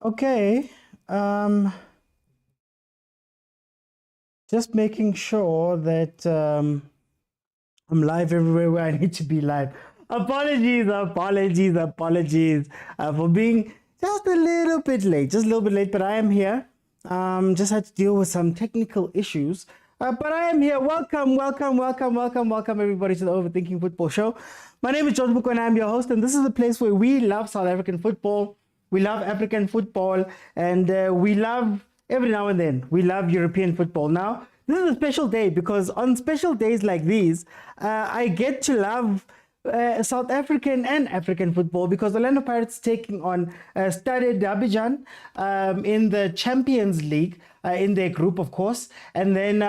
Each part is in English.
Okay. Just making sure that I'm live everywhere where I need to be live. Apologies for being just a little bit late, but I am here. Just had to deal with some technical issues. But I am here. Welcome, everybody to the Overthinking Football Show. My name is George Mokwena. I'm your host, and this is a place where we love South African football. We love African football, and we love, every now and then, we love European football. Now, this is a special day because on special days like these, I get to love South African and African football because Orlando Pirates taking on Stade d'Abidjan in the Champions League in their group, of course. And then,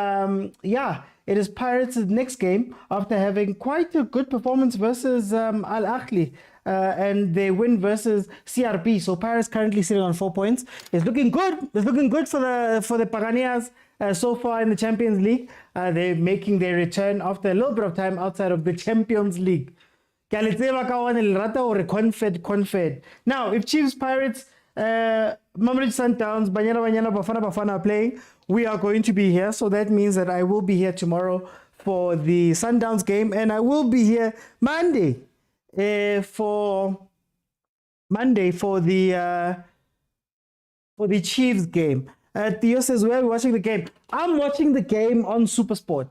it is Pirates' next game after having quite a good performance versus Ahly. And they win versus CRB. So Pirates currently sitting on 4 points. It's looking good. It's looking good for the Paganias so far in the Champions League. They're making their return after a little bit of time outside of the Champions League. Now, if Chiefs, Pirates, Mamelodi Sundowns, Banyana, Bafana are playing, we are going to be here. So that means that I will be here tomorrow for the Sundowns game, and I will be here Monday for the Chiefs game. Theo says, where are we watching the game? I'm watching the game on Supersport.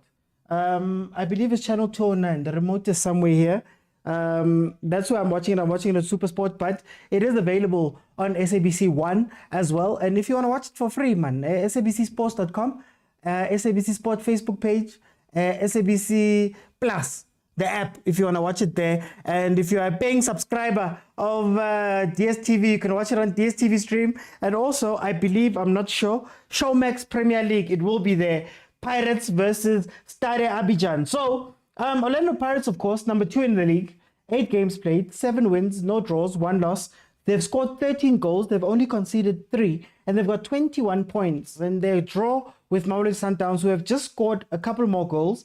I believe it's channel 209. The remote is somewhere here. That's where I'm watching it. I'm watching it on Supersport, but it is available on SABC One as well. And if you want to watch it for free, man, sabcsports.com, SABC Sport Facebook page, SABC Plus, the app, if you want to watch it there. And if you are a paying subscriber of DSTV, you can watch it on DSTV stream. And also, I believe, I'm not sure, Showmax Premier League, it will be there. Pirates versus Stade Abidjan. So, Orlando Pirates, of course, number 2 in the league. 8 games played, 7 wins, no draws, 1 loss. They've scored 13 goals. They've only conceded 3. And they've got 21 points. And they draw with Mamelodi Sundowns, who have just scored a couple more goals.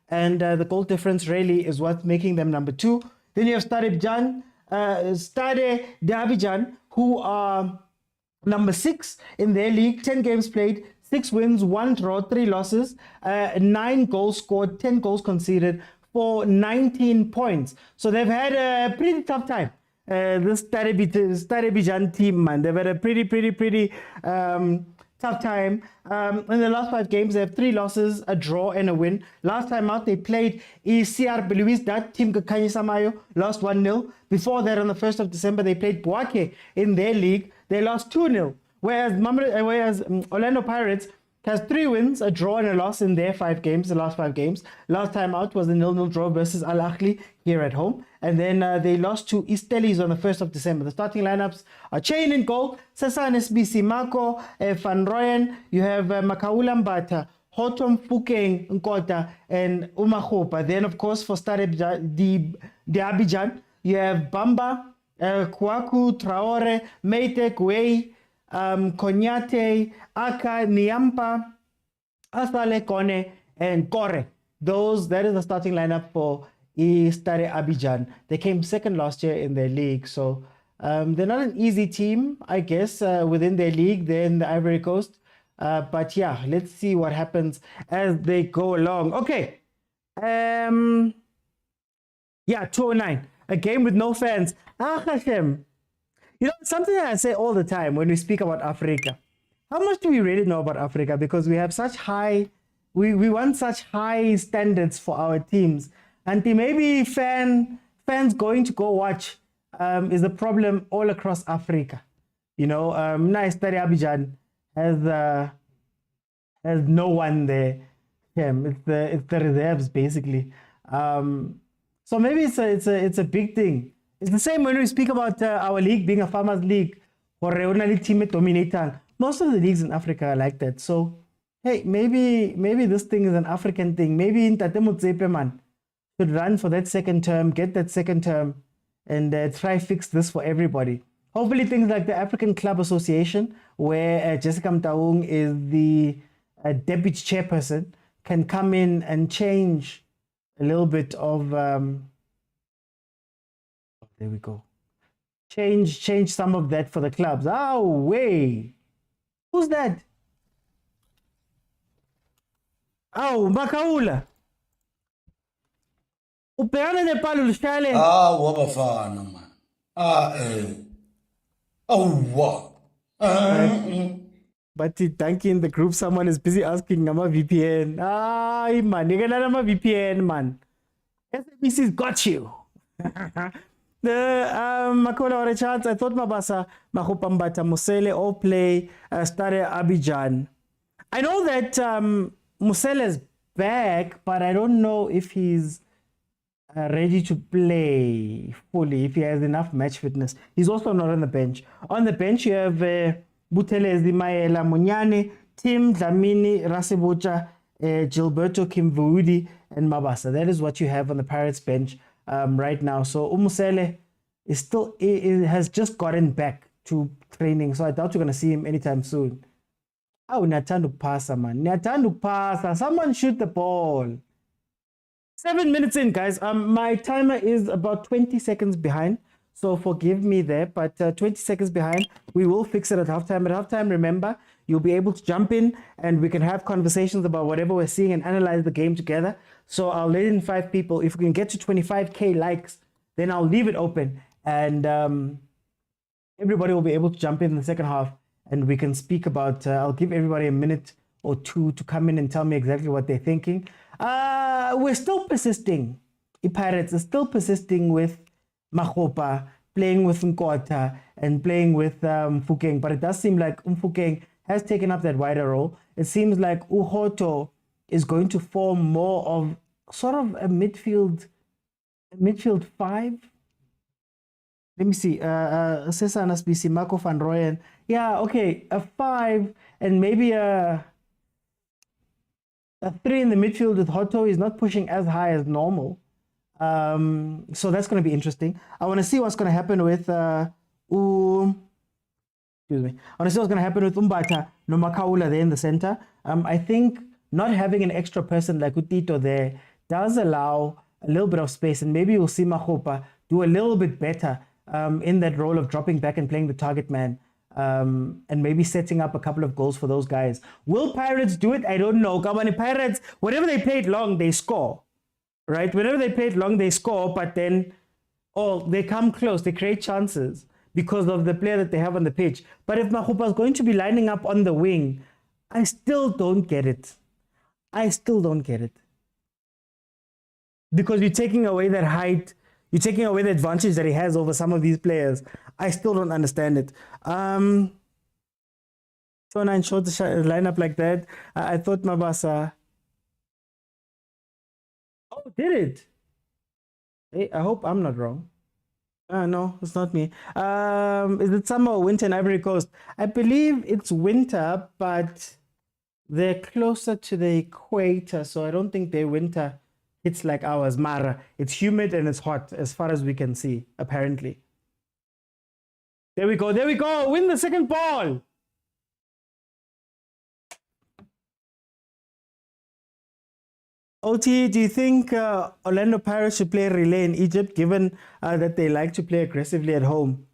And the goal difference really is what's making them number 2. Then you have Stade d'Abidjan, who are number 6 in their league. 10 games played, 6 wins, 1 draw, 3 losses, 9 goals scored, 10 goals conceded for 19 points. So they've had a pretty tough time. This Stade d'Abidjan team, man, they've had a pretty tough time. In the last 5 games, they have 3 losses, a draw, and a win. Last time out, they played CRB Louis, that team khanye, lost 1-0. Before that, on the 1st of December, they played Boake in their league. They lost 2-0. Whereas Orlando Pirates has 3 wins, a draw, and a loss in their 5 games, the last 5 games. Last time out was a 0-0 draw versus Ahly here at home. And then they lost to Stellenbosch on the 1st of December. The starting lineups are Chain in goal, Sasan SBC, Marco, Van Rooyen. You have Makaula Mbata, Hotom Fukeng Nkota, and Umahopa. Then, of course, for Stade d'Abidjan, you have Bamba, Kwaku, Traore, Meite, Guei, Konyate, Aka, Niampa, Asale, Kone, and Kore. That is the starting lineup for Stade Abidjan. They came second last year in their league, so they're not an easy team, I guess, within their league. They're in the Ivory Coast. But yeah, let's see what happens as they go along. Okay. 209. A game with no fans. Hashem. You know, something that I say all the time when we speak about Africa. How much do we really know about Africa? Because we have such high, we want such high standards for our teams. And maybe fans going to go watch is a problem all across Africa. You know, nice Stade Abidjan has no one there. It's the reserves basically. So maybe it's a big thing. It's the same when we speak about our league being a farmers league or a team dominating. Most of the leagues in Africa are like that. So hey, maybe this thing is an African thing. Maybe in Motsepe, man, should run for that second term, get that second term, and try fix this for everybody. Hopefully things like the African Club Association, where Jessica Mtaung is the deputy chairperson, can come in and change a little bit of there we go. change some of that for the clubs. Oh, way. Who's that? Oh, Makaula. Ubhekana nepalo lishale. Hawa bafana man. Awwa. But thank you in the group, someone is busy asking Nama VPN. Ay man, you got Nama VPN man. SABC's got you. The Makola or a chance, I thought Mabasa, Mahopambata, Musele all play Stade Abidjan. I know that Musele's back, but I don't know if he's ready to play fully, if he has enough match fitness. He's also not on the bench. On the bench, you have Buthelezi Maela Munyane, Tim Dlamini, Rasebocha, Gilberto Kimvuudi, and Mabasa. That is what you have on the Pirates bench right now. So Umusele is still has just gotten back to training, so I doubt you're going to see him anytime soon. Oh, Natandu pasa, man. Natandu pasa. Someone shoot the ball. 7 minutes in, guys. My timer is about 20 seconds behind, so forgive me there, but 20 seconds behind. We will fix it at halftime. At halftime, remember, you'll be able to jump in and we can have conversations about whatever we're seeing and analyze the game together. So I'll let in 5 people. If we can get to 25K likes, then I'll leave it open and everybody will be able to jump in the second half and we can speak about, I'll give everybody a minute or two to come in and tell me exactly what they're thinking. We're still persisting. The Pirates are still persisting with Mahopa, playing with Nkota, and playing with Mfukeng. But it does seem like Mfukeng has taken up that wider role. It seems like Uhoto is going to form more of sort of a midfield 5. Let me see. Cesar Nasbisi, Marco van Rooyen. Yeah, okay, a 5 and maybe a 3 in the midfield with Hoto. Is not pushing as high as normal. So that's going to be interesting. I want to see what's going to happen with excuse me. I want to see what's going to happen with Umbata Nomakaula there in the center. I think not having an extra person like Utito there does allow a little bit of space, and maybe we'll see Mahopa do a little bit better in that role of dropping back and playing the target man. And maybe setting up a couple of goals for those guys. Will Pirates do it? I don't know. Come on, Pirates, whenever they play it long, they score. Right? Whenever they play it long, they score, but then they come close, they create chances because of the player that they have on the pitch. But if Mahupa is going to be lining up on the wing, I still don't get it. I still don't get it. Because you're taking away that height, you're taking away the advantage that he has over some of these players. I still don't understand it. So 9 short lineup like that. I thought Mabasa. Oh, did it? Hey, I hope I'm not wrong. No, it's not me. Is it summer or winter in Ivory Coast? I believe it's winter, but they're closer to the equator, so I don't think their winter hits like ours. Mara, it's humid and it's hot as far as we can see, apparently. There we go. There we go. Win the second ball. OT, do you think Orlando Pirates should play relay in Egypt, given that they like to play aggressively at home?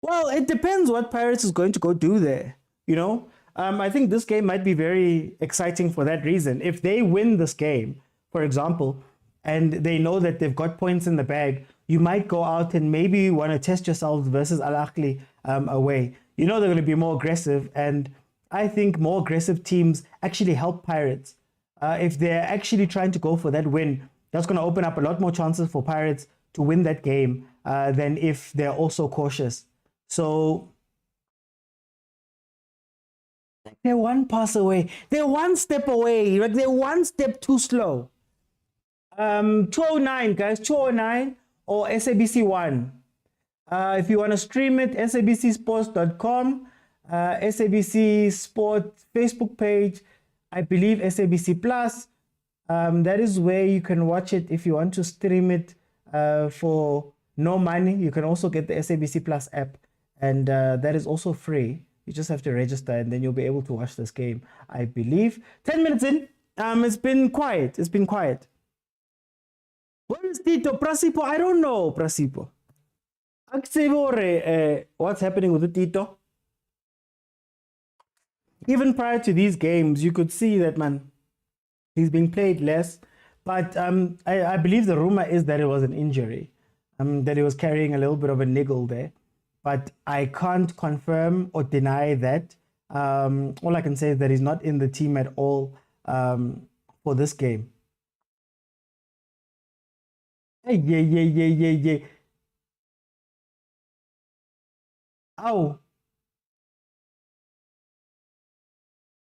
Well, it depends what Pirates is going to go do there. You know, I think this game might be very exciting for that reason. If they win this game, for example, and they know that they've got points in the bag, you might go out and maybe want to test yourselves versus Ahly away. You know they're going to be more aggressive, and I think more aggressive teams actually help Pirates. If they're actually trying to go for that win, that's going to open up a lot more chances for Pirates to win that game than if they're also cautious. So they're one pass away. They're one step away. Like they're one step too slow. 209, guys, 209 or SABC 1. If you want to stream it, sabcsports.com, SABC Sport Facebook page, I believe SABC Plus. That is where you can watch it if you want to stream it for no money. You can also get the SABC Plus app, and that is also free. You just have to register and then you'll be able to watch this game, I believe. 10 minutes in, it's been quiet. It's been quiet. Where is Tito? Prasipo? I don't know, Prasipo. What's happening with the Tito? Even prior to these games, you could see that, man, he's being played less. But I believe the rumor is that it was an injury, that he was carrying a little bit of a niggle there. But I can't confirm or deny that. All I can say is that he's not in the team at all for this game. Yeah. Ow.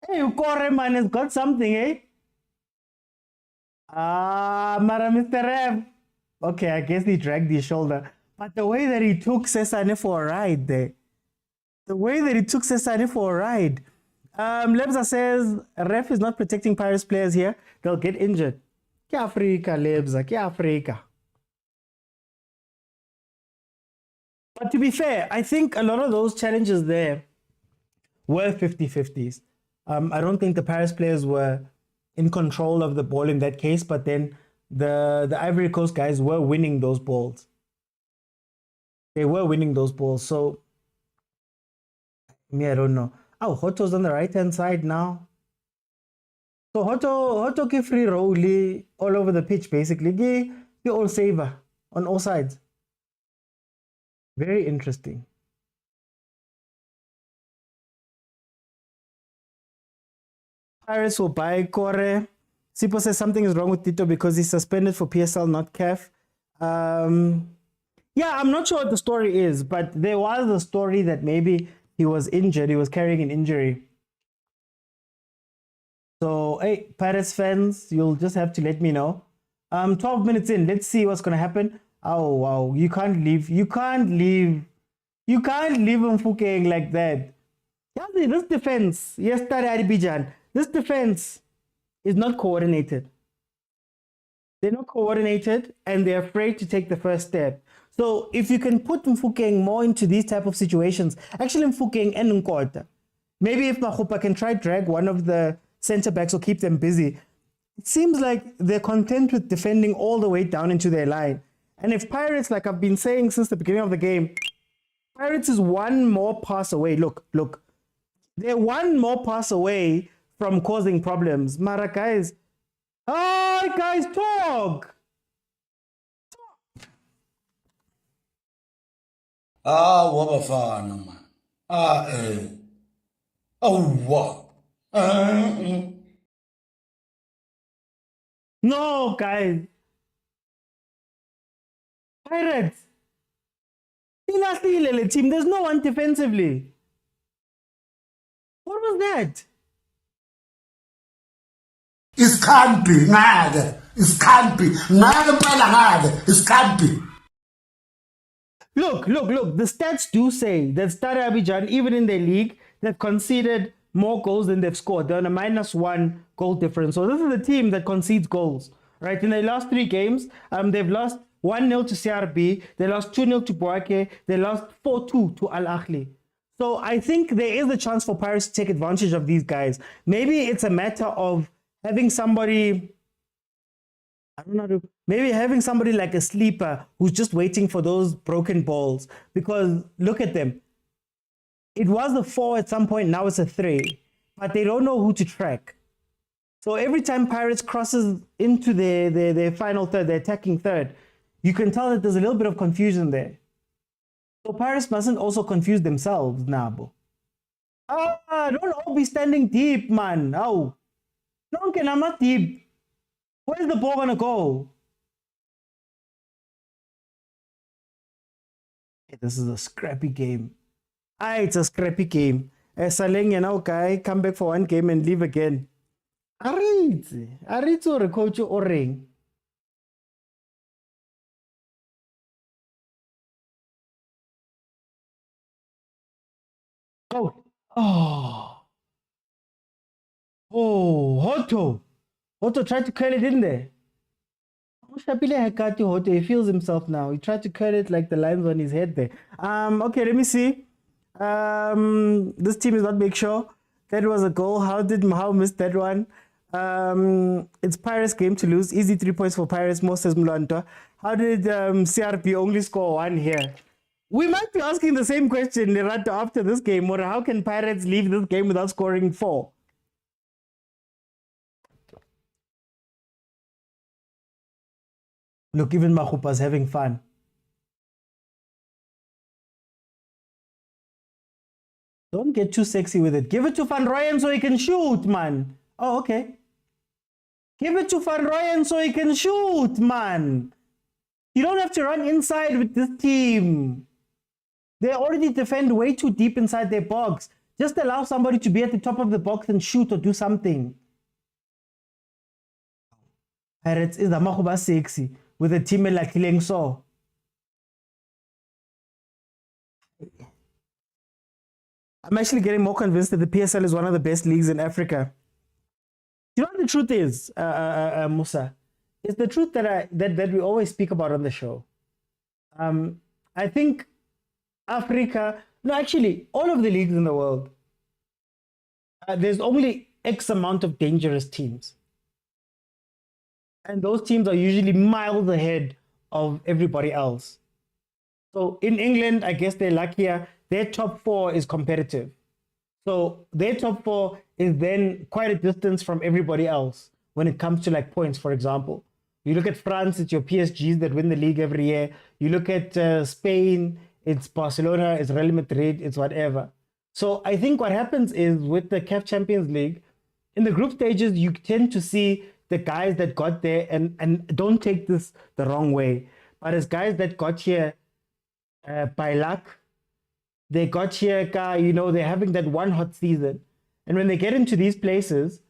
Hey, Ukore man has got something, eh? Mara Mr. Rev. Okay, I guess he dragged his shoulder. But the way that he took Sesane for a ride there. Lebza says, ref is not protecting Pirates players here. They'll get injured. Ke Afrika, Lebza, ke Afrika. But to be fair, I think a lot of those challenges there were 50-50s. I don't think the Paris players were in control of the ball in that case, but then the Ivory Coast guys were winning those balls. They were winning those balls. So, I don't know. Oh, Hoto's on the right-hand side now. So Hoto ke free roll all over the pitch, basically. Ke all saver on all sides. Very interesting. Pirates will buy Kore. Sipo says something is wrong with Tito because he's suspended for PSL, not CAF. Yeah, I'm not sure what the story is, but there was a story that maybe he was injured. He was carrying an injury. So, hey, Pirates fans, you'll just have to let me know. 12 minutes in, let's see what's going to happen. Oh, wow, you can't leave Mfukeng like that. This defense, yes, Abidjan, this defense is not coordinated. They're not coordinated and they're afraid to take the first step. So if you can put Mfukeng more into these type of situations, actually Mfukeng and Nkota, maybe if Mahupa can try drag one of the center backs or keep them busy, it seems like they're content with defending all the way down into their line. And if Pirates, like I've been saying since the beginning of the game, Pirates is one more pass away. Look. They're one more pass away from causing problems. Mara, guys. Oh, guys, talk. Wa bafana man. Oh, what? No, guys. Pirates. Team. There's no one defensively. What was that? Iskampi ngade. Iskampi ngade mpela ngade. Iskampi. Look. The stats do say that Stade Abidjan, even in their league, they've conceded more goals than they've scored. They're on a -1 goal difference. So this is a team that concedes goals, right? In their last 3 games, they've lost 1-0 to CRB, they lost 2-0 to Boake, they lost 4-2 to Ahly. So I think there is a chance for Pirates to take advantage of these guys. Maybe it's a matter of having somebody, I don't know, maybe having somebody like a sleeper who's just waiting for those broken balls. Because look at them. It was a 4 at some point, now it's a 3. But they don't know who to track. So every time Pirates crosses into their final third, their attacking third, you can tell that there's a little bit of confusion there. So Pirates mustn't also confuse themselves, Nabo. Don't all be standing deep, man. Oh. No, I'm not deep. Where's the ball gonna go? This is a scrappy game. It's a scrappy game. Saleng, guy, come back for one game and leave again. Aritz or coach or ring. Hoto tried to curl it in there. He feels himself now. He tried to curl it like the lines on his head there. Okay, let me see. This team is not Big Show. That was a goal. How did Mahal miss that one? It's Pirates game to lose. Easy 3 points for Pirates. Most says Mlanta. How did CRP only score 1 here? We might be asking the same question, Lerato, after this game. Or how can Pirates leave this game without scoring 4? Look, even Machupa's having fun. Don't get too sexy with it. Give it to Van Rooyen so he can shoot, man. Oh, okay. Give it to Van Rooyen so he can shoot, man. You don't have to run inside with this team. They already defend way too deep inside their box. Just allow somebody to be at the top of the box and shoot or do something. Pirates is the sexy with a team like Killing So. I'm actually getting more convinced that the PSL is one of the best leagues in Africa. You know what the truth is, Musa? It's the truth that we always speak about on the show. I think Africa, no, actually, all of the leagues in the world, there's only X amount of dangerous teams. And those teams are usually miles ahead of everybody else. So in England, I guess they're luckier. Their top 4 is competitive. So their top 4 is then quite a distance from everybody else when it comes to like points, for example. You look at France, it's your PSGs that win the league every year. You look at Spain, it's Barcelona, it's Real Madrid, it's whatever. So I think what happens is with the CAF Champions League, in the group stages, you tend to see the guys that got there, and don't take this the wrong way, but as guys that got here by luck, they got here, they're having that one hot season. And when they get into these places,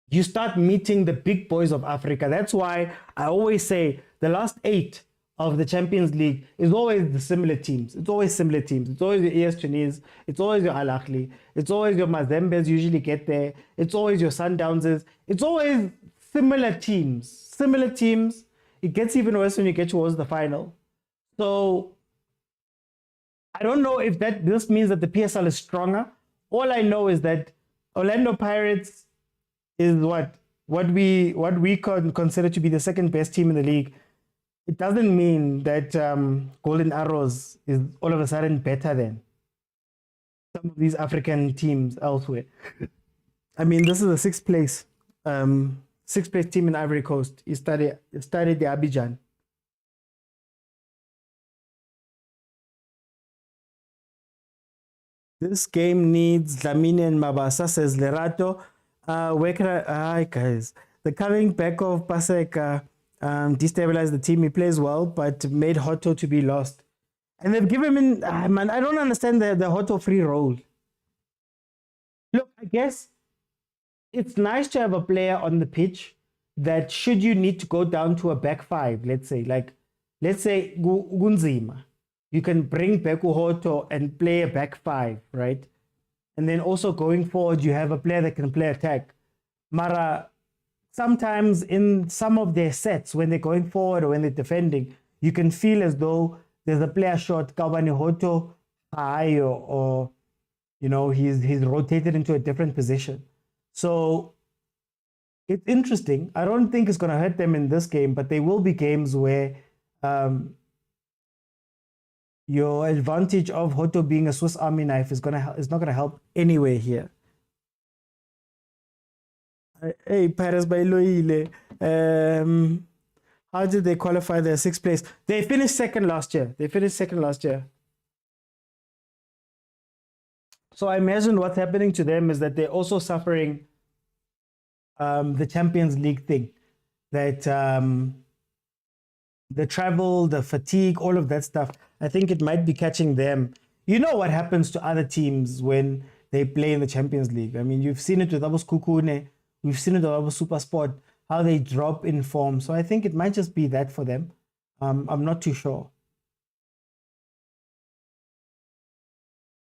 you start meeting the big boys of Africa. That's why I always say the last 8 of the Champions League is always the similar teams. It's always similar teams. It's always your AS Tunis. It's always your Ahly. It's always your Mazembes usually get there. It's always your Sundowns. It's always similar teams. Similar teams. It gets even worse when you get towards the final. So I don't know if this means that the PSL is stronger. All I know is that Orlando Pirates is what we consider to be the second best team in the league. It doesn't mean that Golden Arrows is all of a sudden better than some of these African teams elsewhere. I mean, this is a sixth place team in Ivory Coast. He studied the Abidjan. This game needs Dlamini and Mabasa, says Lerato. Where can hi guys. The coming back of Paseka destabilized the team. He plays well, but made Hoto to be lost. And they've given him, man, I don't understand the Hoto free role. Look, I guess it's nice to have a player on the pitch that should you need to go down to a back 5, let's say Gunzima, you can bring Beku Hoto and play a back 5, right? And then also going forward, you have a player that can play attack. Mara, sometimes in some of their sets, when they're going forward or when they're defending, you can feel as though there's a player short, Kawani Hoto, or he's rotated into a different position. So it's interesting. I don't think it's going to hurt them in this game, but there will be games where your advantage of Hoto being a Swiss Army knife is not gonna help anywhere here. Hey, Paris Bailoile. How did they qualify their 6th place? They finished second last year. So I imagine what's happening to them is that they're also suffering the Champions League thing. That the travel, the fatigue, all of that stuff, I think it might be catching them. You know what happens to other teams when they play in the Champions League. I mean, you've seen it with Abus Kukune, we've seen it with Abus Supersport, how they drop in form. So I think it might just be that for them. I'm not too sure.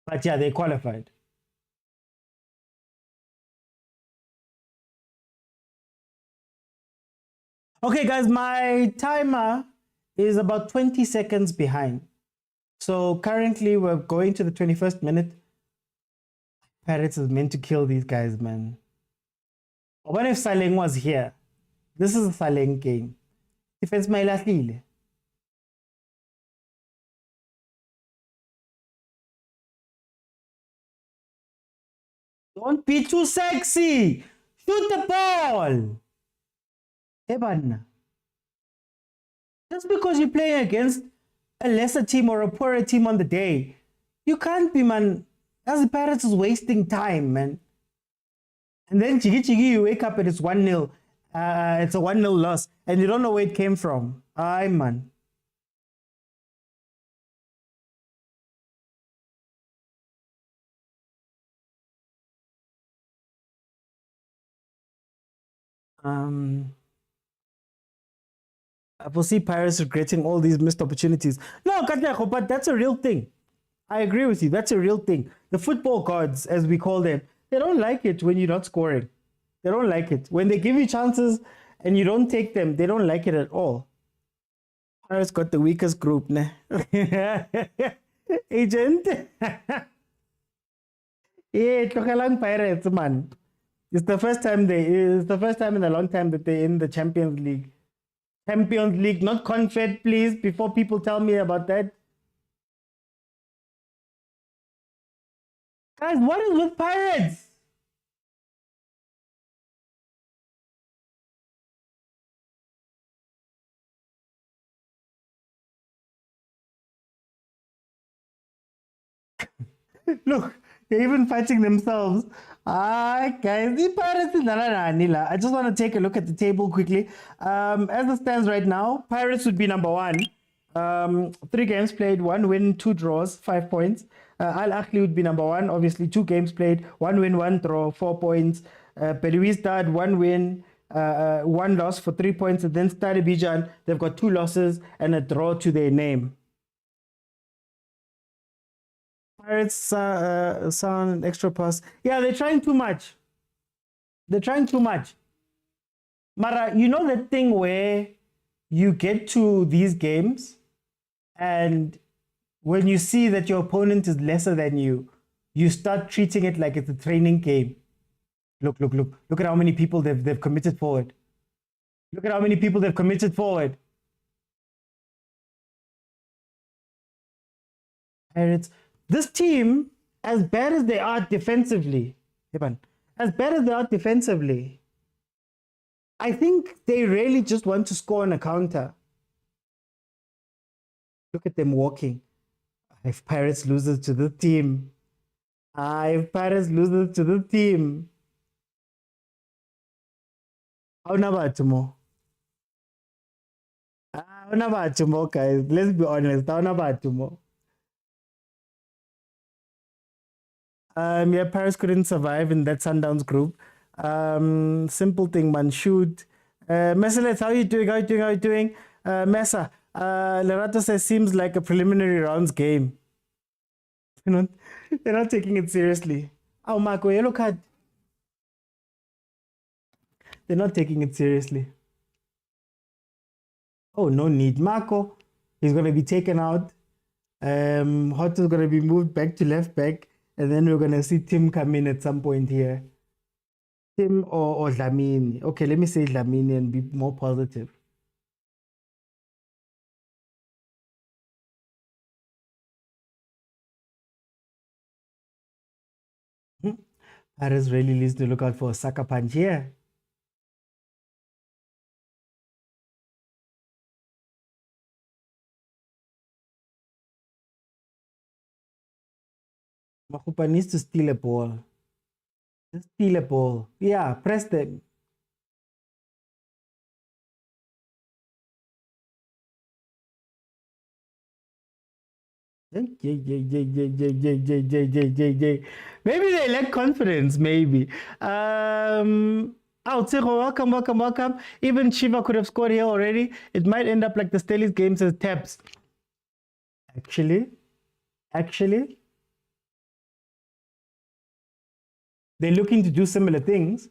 But yeah, they qualified. Okay, guys, my timer is about 20 seconds behind. So currently we're going to the 21st minute. Pirates is meant to kill these guys, man. What if Saleng was here? This is a Saleng game. Defense Mailahlile. Don't be too sexy. Shoot the ball. Hey, man. Just because you're playing against a lesser team or a poorer team on the day, you can't be, man. As the Pirates is wasting time, man. And then chigi, you wake up and it's 1-0. It's a 1-0 loss, and you don't know where it came from. Aye, man. I foresee Pirates regretting all these missed opportunities. No, Katlego, but that's a real thing. I agree with you. That's a real thing. The football gods, as we call them, they don't like it when you're not scoring. They don't like it. When they give you chances and you don't take them, they don't like it at all. Pirates got the weakest group, ne? Agent. Yeah, Tlogelang Pirates, man. It's the first time in a long time that they're in the Champions League. Champions League, not Confed, please, before people tell me about that. Guys, what is with Pirates? Look, they're even fighting themselves. Ah, guys, the Pirates. I just want to take a look at the table quickly. As it stands right now, Pirates would be number one. 3 games played, 1 win, 2 draws, 5 points. Ahly would be number one. Obviously, 2 games played, 1 win, 1 draw, 4 points. Stade, 1 win, 1 loss for 3 points. And then Stade, they've got 2 losses and a draw to their name. Pirates sound extra pass. Yeah, they're trying too much. They're trying too much. Mara, you know that thing where you get to these games and when you see that your opponent is lesser than you, you start treating it like it's a training game. Look at how many people they've committed forward. Look at how many people they've committed forward. Pirates. This team, as bad as they are defensively, I think they really just want to score on a counter. Look at them walking. If Pirates loses to the team. If Pirates loses to the team. How about tomorrow? Guys. Let's be honest. How about tomorrow? Yeah, Paris couldn't survive in that Sundowns group. Simple thing, man. Shoot. Mesa, how you doing? How you doing? Mesa, Lerato says seems like a preliminary rounds game. They're not taking it seriously. Oh, Marco, yellow card. They're not taking it seriously. Oh, no need. Marco, he's going to be taken out. Hot is going to be moved back to left back. And then we're going to see Tim come in at some point here. Tim or Dlamini. Okay, let me say Dlamini and be more positive. Paris really needs to look out for a sucker punch here. Mahupa needs to steal a ball. Just steal a ball. Yeah, press them. Maybe they lack confidence, maybe. Tsego, welcome. Even Shiva could have scored here already. It might end up like the Stellies games as taps. Actually, they're looking to do similar things.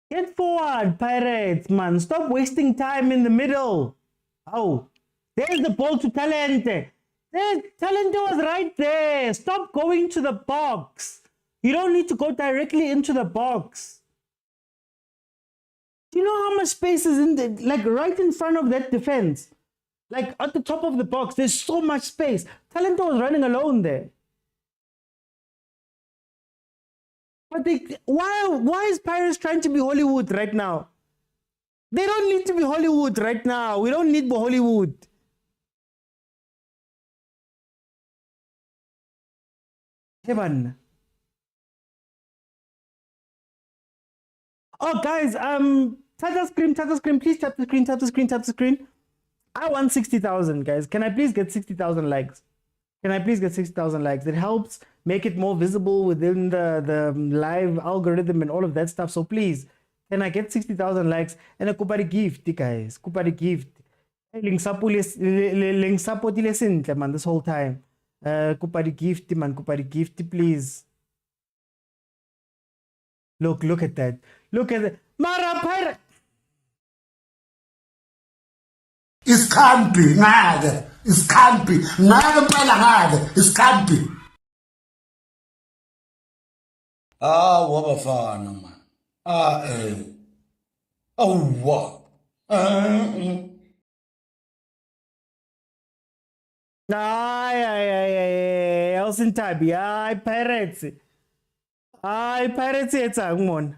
Get forward, Pirates, man. Stop wasting time in the middle. Oh, there's the ball to Talente. Talente was right there. Stop going to the box. You don't need to go directly into the box. Do you know how much space is in there? Like right in front of that defense? Like at the top of the box, there's so much space. Talento was running alone there. But why is Paris trying to be Hollywood right now? They don't need to be Hollywood right now. We don't need Hollywood. Heaven. Oh, guys, tap the screen, please tap the screen. I want 60,000, guys. Can I please get 60,000 likes? Can I please get 60,000 likes? It helps make it more visible within the live algorithm and all of that stuff. So please, can I get 60,000 likes? And a kupari gift, guys. Kupari gift. Link support man this whole time. Kupari gift, man. Kupari gift, please. Look at that. Look at that. Mara Iskhambi ngake, iskhambi ngake phela ngake, iskhambi. Wabafana man. What? Ay, Elsin Tabi. Ay, Pirates. Ay, Pirates it's a one.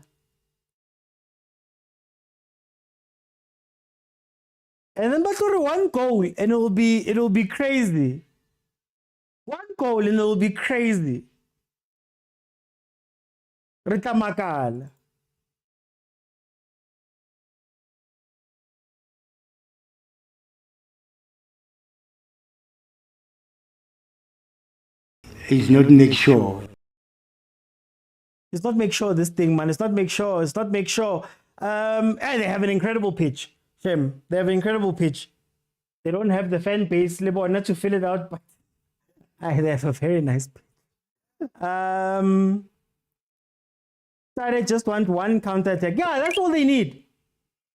And then but for one goal and it'll be crazy. One goal and it'll be crazy. Rita Makal. It's not make sure. It's not make sure this thing, man. It's not make sure. And they have an incredible pitch. Shame. They have an incredible pitch. They don't have the fan base, not to fill it out, but they have a very nice pitch. Stade just want one counter attack. Yeah, that's all they need.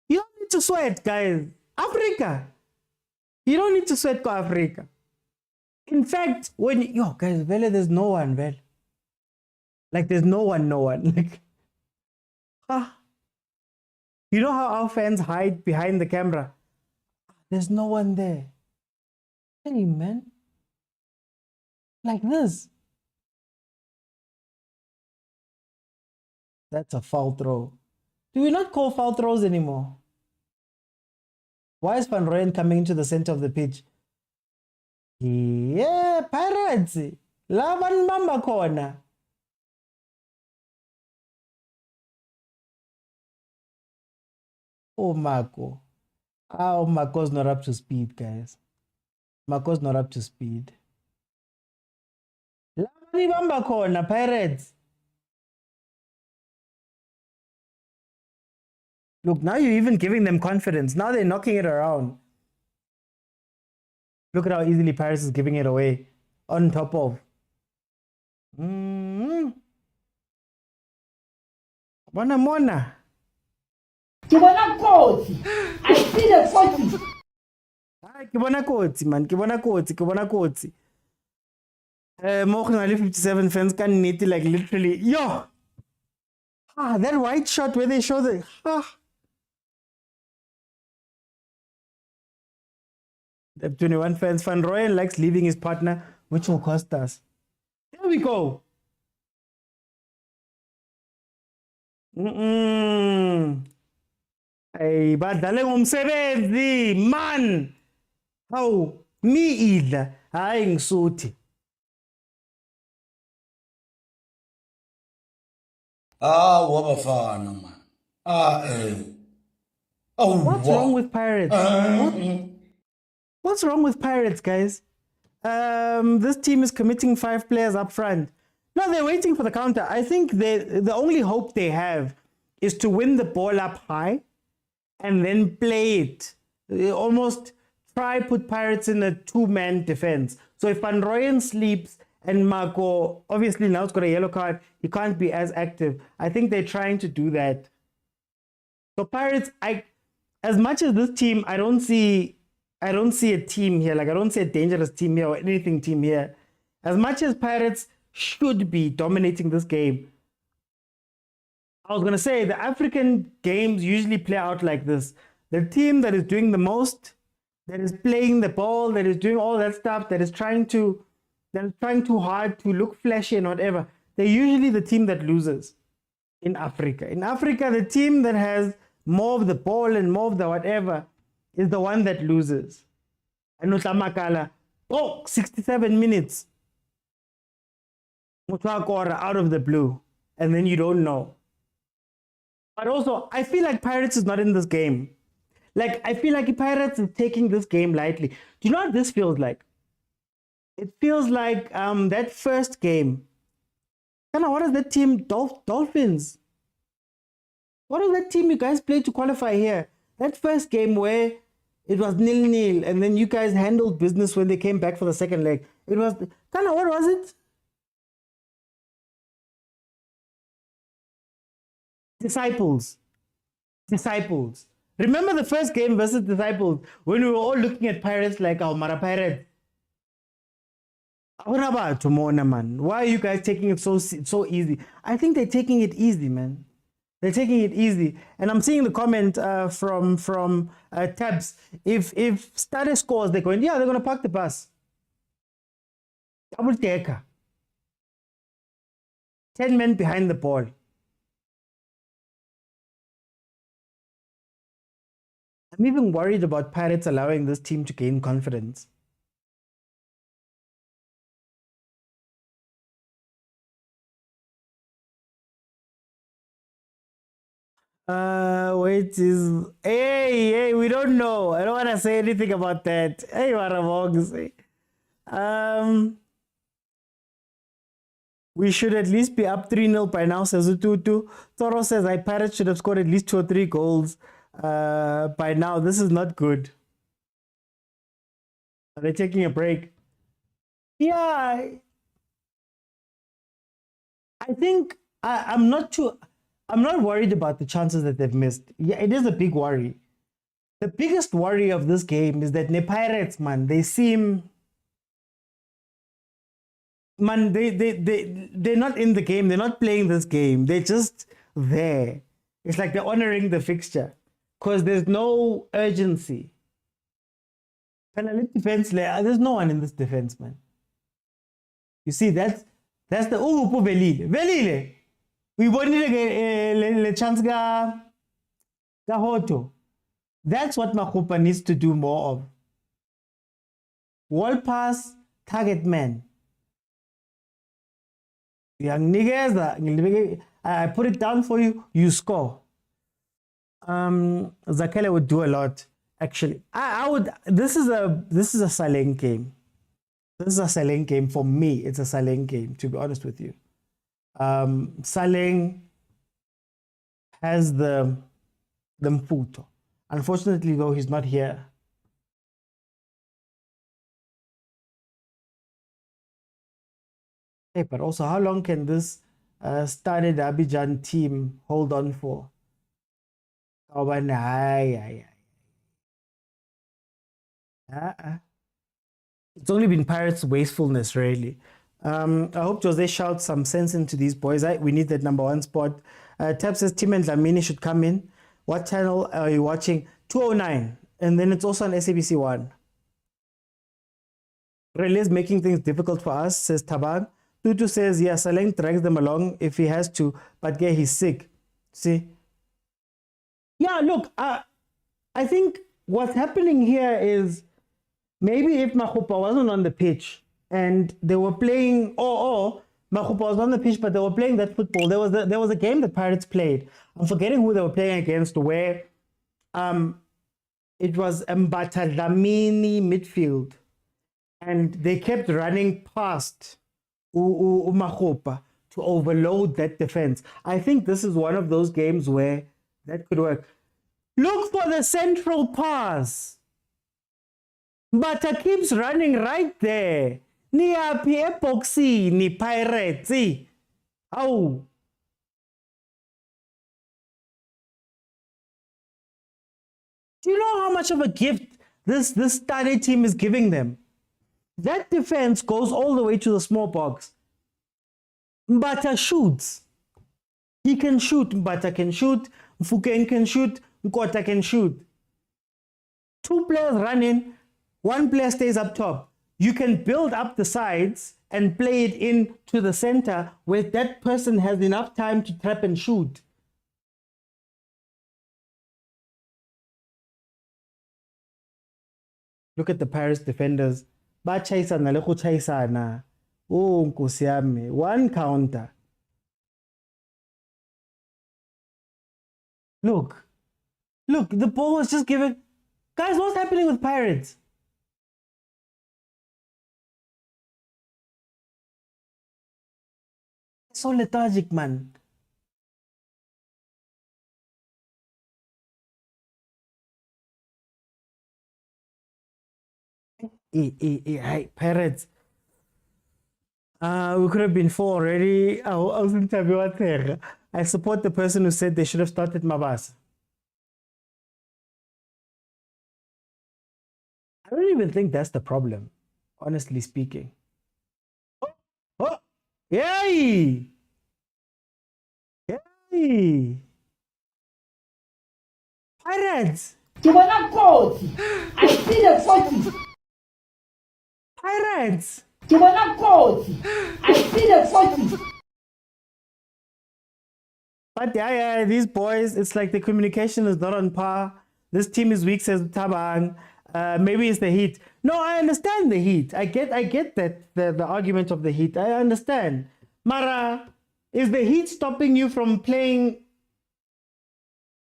You don't need to sweat, guys. Africa. You don't need to sweat for Africa. In fact, guys, there's no one, Vele. Like, there's no one. Like, you know how our fans hide behind the camera? There's no one there. Hey, man. Like this. That's a foul throw. Do we not call foul throws anymore? Why is Van Rooyen coming into the center of the pitch? Yeah, Pirates. Laban Mamba corner. Oh, Marco. Oh, Marco's not up to speed, guys. Marco's not up to speed. Laban Mamba corner, Pirates. Look, now you're even giving them confidence. Now they're knocking it around. Look at how easily Paris is giving it away. On top of. Mona. I see the 40. Kibona kotsi, man. Kibona kotsi. More than 57 fans can need like literally. Yo! That white shot where they show the. The 21 fans. Van Rooyen likes leaving his partner, which will cost us. There we go. Hey, badale umsebenzi, man. How me idla, hayi ngisuthi. Wabafana man. What's wrong with Pirates? What's wrong with Pirates, guys? This team is committing 5 players up front. No, they're waiting for the counter. I think the only hope they have is to win the ball up high and then play it. They almost try put Pirates in a 2-man defense. So if Van Rooyen sleeps and Marco, obviously now it's got a yellow card, he can't be as active. I think they're trying to do that. So Pirates, as much as this team, I don't see a team here. Like, I don't see a dangerous team here or anything team here. As much as Pirates should be dominating this game, I was going to say the African games usually play out like this. The team that is doing the most, that is playing the ball, that is doing all that stuff, that is trying too hard to look flashy and whatever, they're usually the team that loses in Africa. In Africa, the team that has more of the ball and more of the whatever is the one that loses. And Makala, 67 minutes. Out of the blue. And then you don't know. But also, I feel like Pirates is not in this game. Like, I feel like Pirates is taking this game lightly. Do you know what this feels like? It feels like that first game. What is that team? Dolphins. What is that team you guys played to qualify here? That first game where it was 0-0 and then you guys handled business when they came back for the second leg. It was, what was it? Disciples. Remember the first game versus Disciples when we were all looking at Pirates like, oh, Mara Pirates. Why are you guys taking it so easy? I think they're taking it easy, man. They're taking it easy. And I'm seeing the comment from Tabs. If Stade scores, they're going, yeah, they're going to park the bus. Double decker. 10 men behind the ball. I'm even worried about Pirates allowing this team to gain confidence. Hey, we don't know. I don't want to say anything about that. Hey, we should at least be up 3-0 by now, says Ututu. Toro says Pirates should have scored at least 2 or 3 goals by now. This is not good. Are they taking a break? Yeah. I think I'm not worried about the chances that they've missed. Yeah, it is a big worry. The biggest worry of this game is that the Pirates, man, they seem... Man, they're not in the game. They're not playing this game. They're just there. It's like they're honoring the fixture because there's no urgency. Defense, there's no one in this defense, man. You see, that's the Ugupu Velile. We wanted a chance ga Hoto. That's what Makupa needs to do more of. Wall pass, target man. Young niggas, I put it down for you, you score. Zakele would do a lot, actually. I would. This is a Saleng game. This is a Saleng game for me. It's a Saleng game, to be honest with you. Saleng has the mfuto. Unfortunately, though, he's not here. Hey, but also, how long can this Stade Abidjan team hold on for? It's only been Pirates' wastefulness, really. I hope Jose shouts some sense into these boys. We need that number 1 spot. Tab says Tim and Lamini should come in. What channel are you watching? 209. And then it's also on SABC 1. Relais making things difficult for us, says Tabang. Tutu says, yeah, Saleng drags them along if he has to, but yeah, he's sick. See? Yeah, look, I think what's happening here is maybe if Makupa wasn't on the pitch and they were playing, or Makupa was on the pitch, but they were playing that football. There was a game that Pirates played. I'm forgetting who they were playing against, where it was Mbata Dlamini midfield. And they kept running past Makupa to overload that defense. I think this is one of those games where that could work. Look for the central pass. Mbata keeps running right there. Ni api epoxy ni Pirates. Oh. Do you know how much of a gift this Stade team is giving them? That defense goes all the way to the small box. Mbata shoots. He can shoot, Mbata can shoot, Mfukeng can shoot, Nkota can shoot. 2 players run in, 1 player stays up top. You can build up the sides and play it in to the center where that person has enough time to trap and shoot. Look at the Paris defenders. Ba chaisana le go chaisana. Oh, nkosi yami. 1 counter. Look, the ball was just given. Guys, what's happening with Pirates? So lethargic, man. Hey, Pirates. We could have been 4 already. I wasn't there. I support the person who said they should have started Mabasa. I don't even think that's the problem, honestly speaking. Oh, yay! Yay! Pirates! I see the 40. Pirates! I see the 40. But yeah, these boys, it's like the communication is not on par. This team is weak, says Tabang. Maybe it's the heat. No, I understand the heat. I get that the argument of the heat. I understand. Mara, is the heat stopping you from playing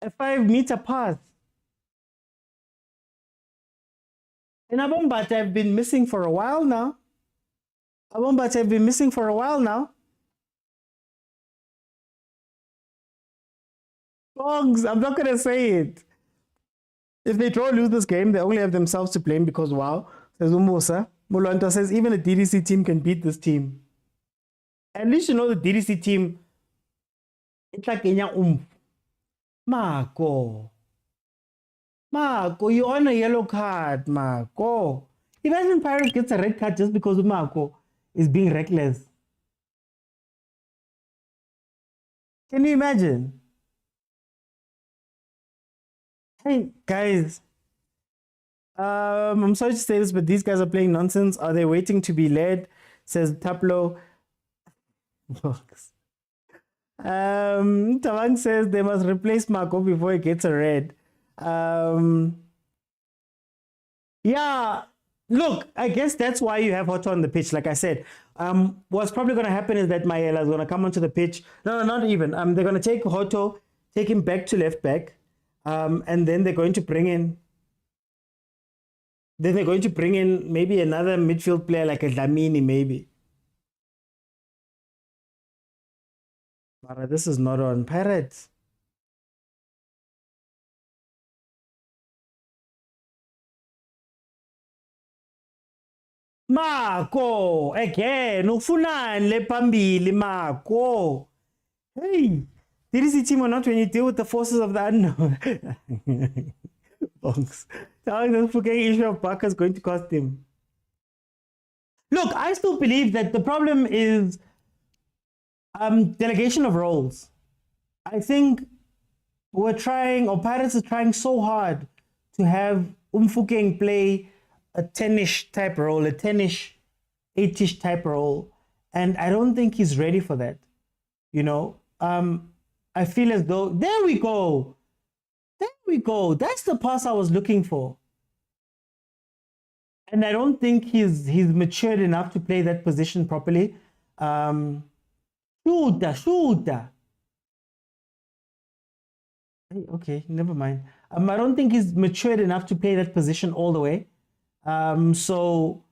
a 5-meter pass? And Abombat I've been missing for a while now. Dogs, I'm not gonna say it. If they draw or lose this game, they only have themselves to blame because wow, says Umusa. Mulonta says even a DDC team can beat this team. At least you know the DDC team. It's like Marco, you're on a yellow card, Marco. Imagine Pirates gets a red card just because Marco is being reckless. Can you imagine? Hey guys, I'm sorry to say this, but these guys are playing nonsense. Are they waiting to be led? Says Taplo. Tawang says they must replace Marco before he gets a red. Yeah, look, I guess that's why you have Hoto on the pitch. Like I said, what's probably going to happen is that Mayela is going to come onto the pitch. No, not even. They're going to take Hoto, take him back to left back. And then they're going to bring in. Then they're going to bring in maybe another midfield player like a Dlamini, maybe. But this is not on Pirates. Marco, again, ufunani le phambili Marco. Hey. DDC team or not when you deal with the forces of the unknown. Bonks. Telling the fucking issue of Barker is going to cost him. Look, I still believe that the problem is delegation of roles. I think we're trying, or Pirates is trying so hard to have Umfukeng play a 10-ish type role, a 10-ish, 8-ish type role. And I don't think he's ready for that. You know? I feel as though, there we go. That's the pass I was looking for. And I don't think he's matured enough to play that position properly. Shooter. Okay, never mind. I don't think he's matured enough to play that position all the way. So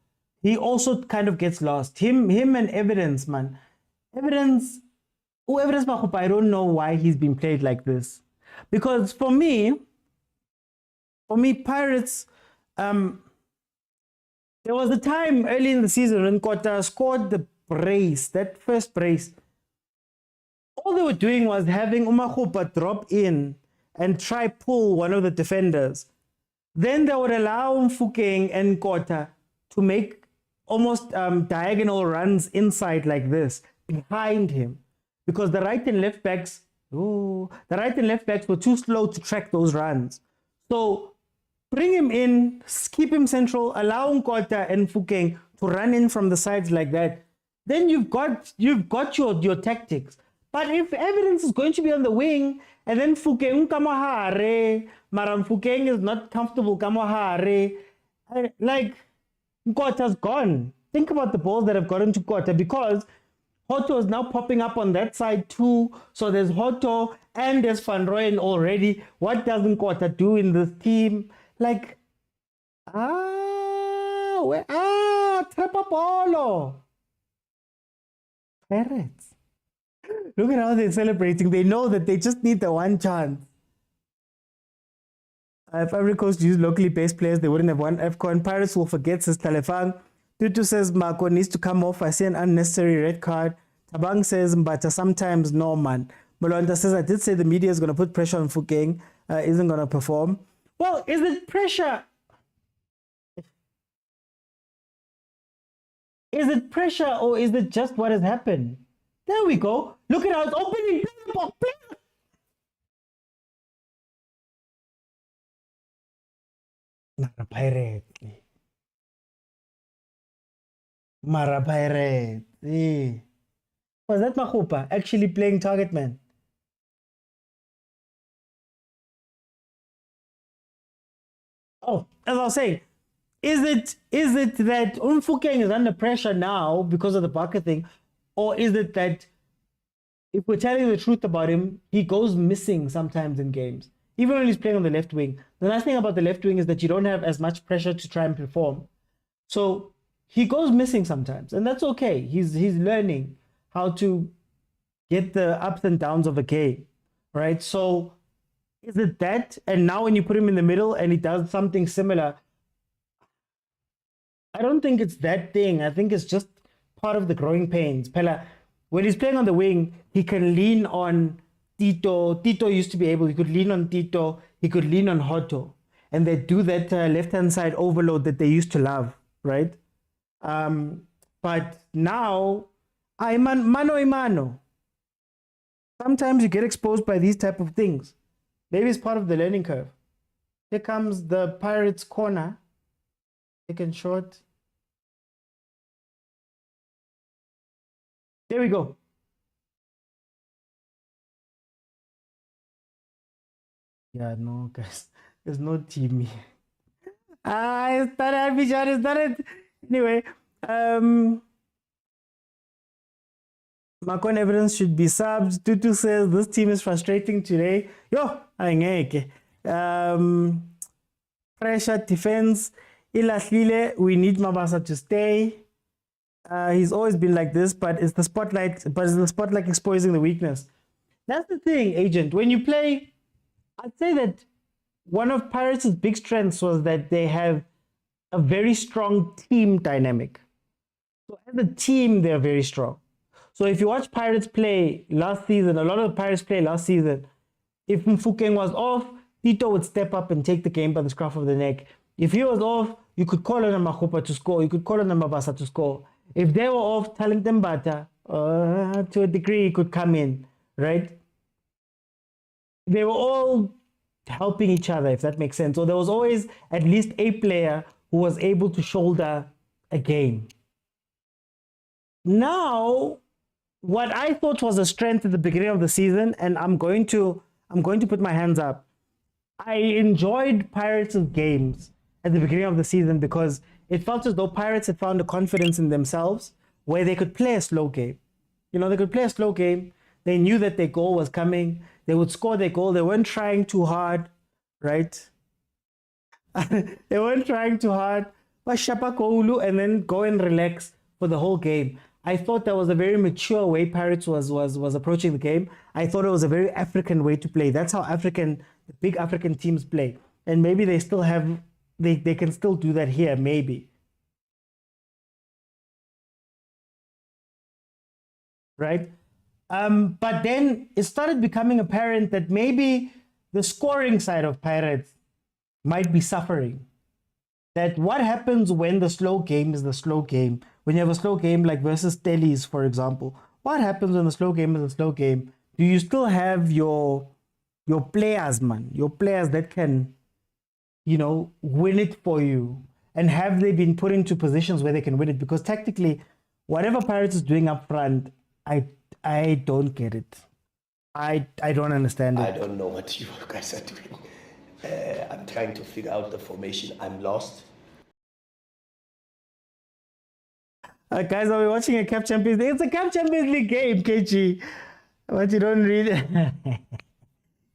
he also kind of gets lost. Him and Evidence, man. Evidence, I don't know why he's been played like this. Because for me, Pirates, there was a time early in the season when Kota scored the brace, that first brace. All they were doing was having Umakhupa drop in and try pull one of the defenders. Then they would allow Mfukeng and Kota to make almost diagonal runs inside like this, behind him. Because the right and left backs Oh, the right and left backs were too slow to track those runs. So bring him in, keep him central, allow Nkota and Fukeng to run in from the sides like that. Then you've got your tactics. But if evidence is going to be on the wing, and then Fukeng kamahare, Maram Fukeng is not comfortable kamahare, like Nkota's gone. Think about the balls that have gotten to Nkota, because Hoto is now popping up on that side too. So there's Hoto and there's Van Rooyen already. What does Nkota do in this team? Like, Trepa Polo. Pirates. Look at how they're celebrating. They know that they just need the one chance. If Ivory Coast used locally based players, they wouldn't have won AFCON. Pirates will forget says Talefang. Tutu says Marco needs to come off. I see an unnecessary red card. Tabang says Mbata sometimes no man. Molonda says I did say the media is going to put pressure on Fukeng. Isn't going to perform. Well, is it pressure? Is it pressure or is it just what has happened? There we go. Look at how it's opening. Mara Pirate. Mara Pirate. Was that Mahupa actually playing target man? Oh, as I was saying, is it that Umfukeng is under pressure now because of the Barker thing, or is it that if we're telling the truth about him, he goes missing sometimes in games, even when he's playing on the left wing? The nice thing about the left wing is that you don't have as much pressure to try and perform, so he goes missing sometimes, and that's okay. He's learning how to get the ups and downs of a game, right? So is it that? And now when you put him in the middle and he does something similar, I don't think it's that thing. I think it's just part of the growing pains. Pella, when he's playing on the wing, he can lean on Tito. Tito used to be able, he could lean on Tito, he could lean on Hoto. And they do that left-hand side overload that they used to love, right? But now, mano a mano. Sometimes you get exposed by these type of things. Maybe it's part of the learning curve. Here comes the Pirates corner. Taken short. There we go. Yeah, no, guys. There's no team here. It's not it, it's not it. Anyway, Macon evidence should be subbed. Tutu says this team is frustrating today. Yo, angeke. Pressure, defense. Ilahlile, we need Mabasa to stay. He's always been like this, but it's the spotlight. But it's the spotlight exposing the weakness. That's the thing, Agent. When you play, I'd say that one of Pirates' big strengths was that they have a very strong team dynamic. So as a team, they're very strong. So if you watch Pirates play last season, a lot of the Pirates play last season, if Mfukeng was off, Tito would step up and take the game by the scruff of the neck. If he was off, you could call on Mahupa to score. You could call on Mabasa to score. If they were off, Talent Mbata, to a degree, could come in, right? They were all helping each other, if that makes sense. So there was always at least a player who was able to shoulder a game. Now, what I thought was a strength at the beginning of the season, and I'm going to put my hands up. I enjoyed Pirates' games at the beginning of the season because it felt as though Pirates had found a confidence in themselves where they could play a slow game. You know, they could play a slow game. They knew that their goal was coming. They would score their goal. They weren't trying too hard, right? They weren't trying too hard. But Shapa Koulu and then go and relax for the whole game. I thought that was a very mature way Pirates was approaching the game. I thought it was a very African way to play. That's how the big African teams play. And maybe they still have, they can still do that here, maybe. Right? But then it started becoming apparent that maybe the scoring side of Pirates might be suffering. That what happens when the slow game is the slow game? When you have a slow game like versus Stellies, for example, what happens when the slow game is a slow game? do you still have your players, man? Your players that can, win it for you? And have they been put into positions where they can win it? Because tactically, whatever Pirates is doing up front, I don't get it. I don't understand it. I don't know what you guys are doing. I'm trying to figure out the formation. I'm lost. Guys, are we watching a CAF Champions League? It's a CAF Champions League game, KG. But you don't read.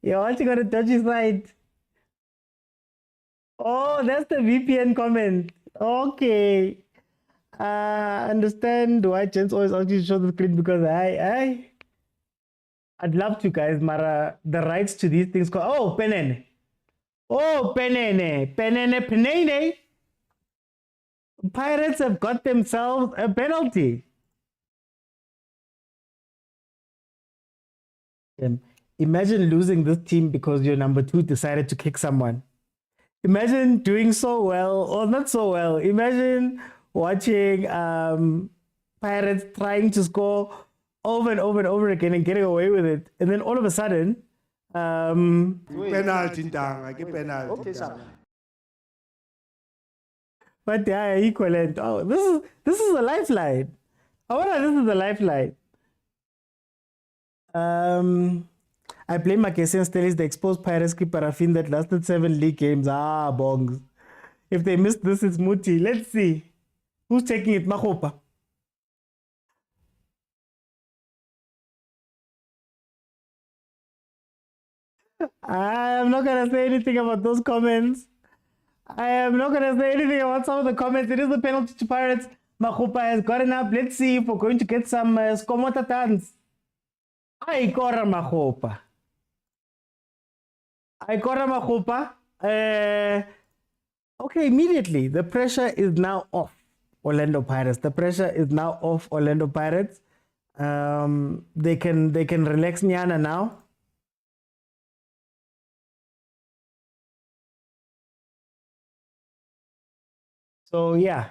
You're watching on a dodgy site. Oh, that's the VPN comment. Okay. Understand why gents always ask you to show the screen, because I'd love to, guys. Mara, the rights to these things. Oh, Penene. Oh, Penene. Penene. Pirates have got themselves a penalty. Imagine losing this team because your number 2 decided to kick someone. Imagine doing so well or not so well. Imagine watching Pirates trying to score over and over and over again and getting away with it. And then all of a sudden, Penalty, penalty. Okay, sir. But they are equivalent. Oh, this is a lifeline. I wonder this is a lifeline. I blame Makesi and Stellis, the exposed Pirates keep paraffin that lasted 7 league games. Bongs. If they missed this, it's Muti. Let's see. Who's taking it? Mahopa. I am not going to say anything about those comments. I am not going to say anything about some of the comments. It is a penalty to Pirates. Mahopa has gotten up. Let's see if we're going to get some Skomota tans. I Kora Mahopa. Okay, immediately the pressure is now off Orlando Pirates. The pressure is now off Orlando Pirates. They can relax Nyana now. So yeah,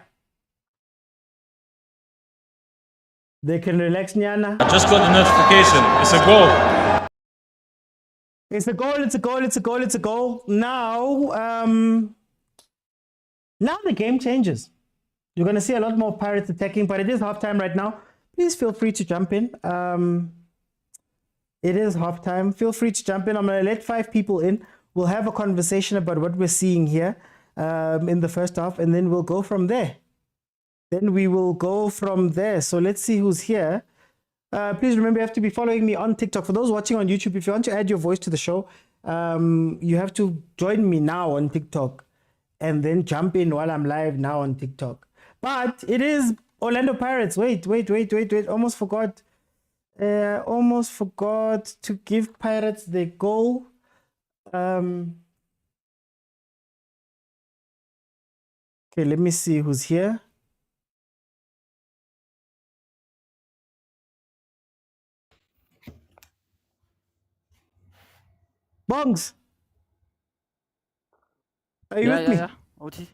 they can relax Nyana. I just got the notification. It's a goal. It's a goal. Now, now the game changes. You're going to see a lot more Pirates attacking, but it is halftime right now. Please feel free to jump in. It is halftime. Feel free to jump in. I'm going to let 5 people in. We'll have a conversation about what we're seeing here in the first half, and then we'll go from there. So let's see who's here. Please remember, you have to be following me on TikTok. For those watching on YouTube, if you want to add your voice to the show, you have to join me now on TikTok and then jump in while I'm live now on TikTok. But it is Orlando Pirates. Wait. Almost forgot to give Pirates the goal. Okay, let me see who's here. Bongs, are you with me? Yeah. OT.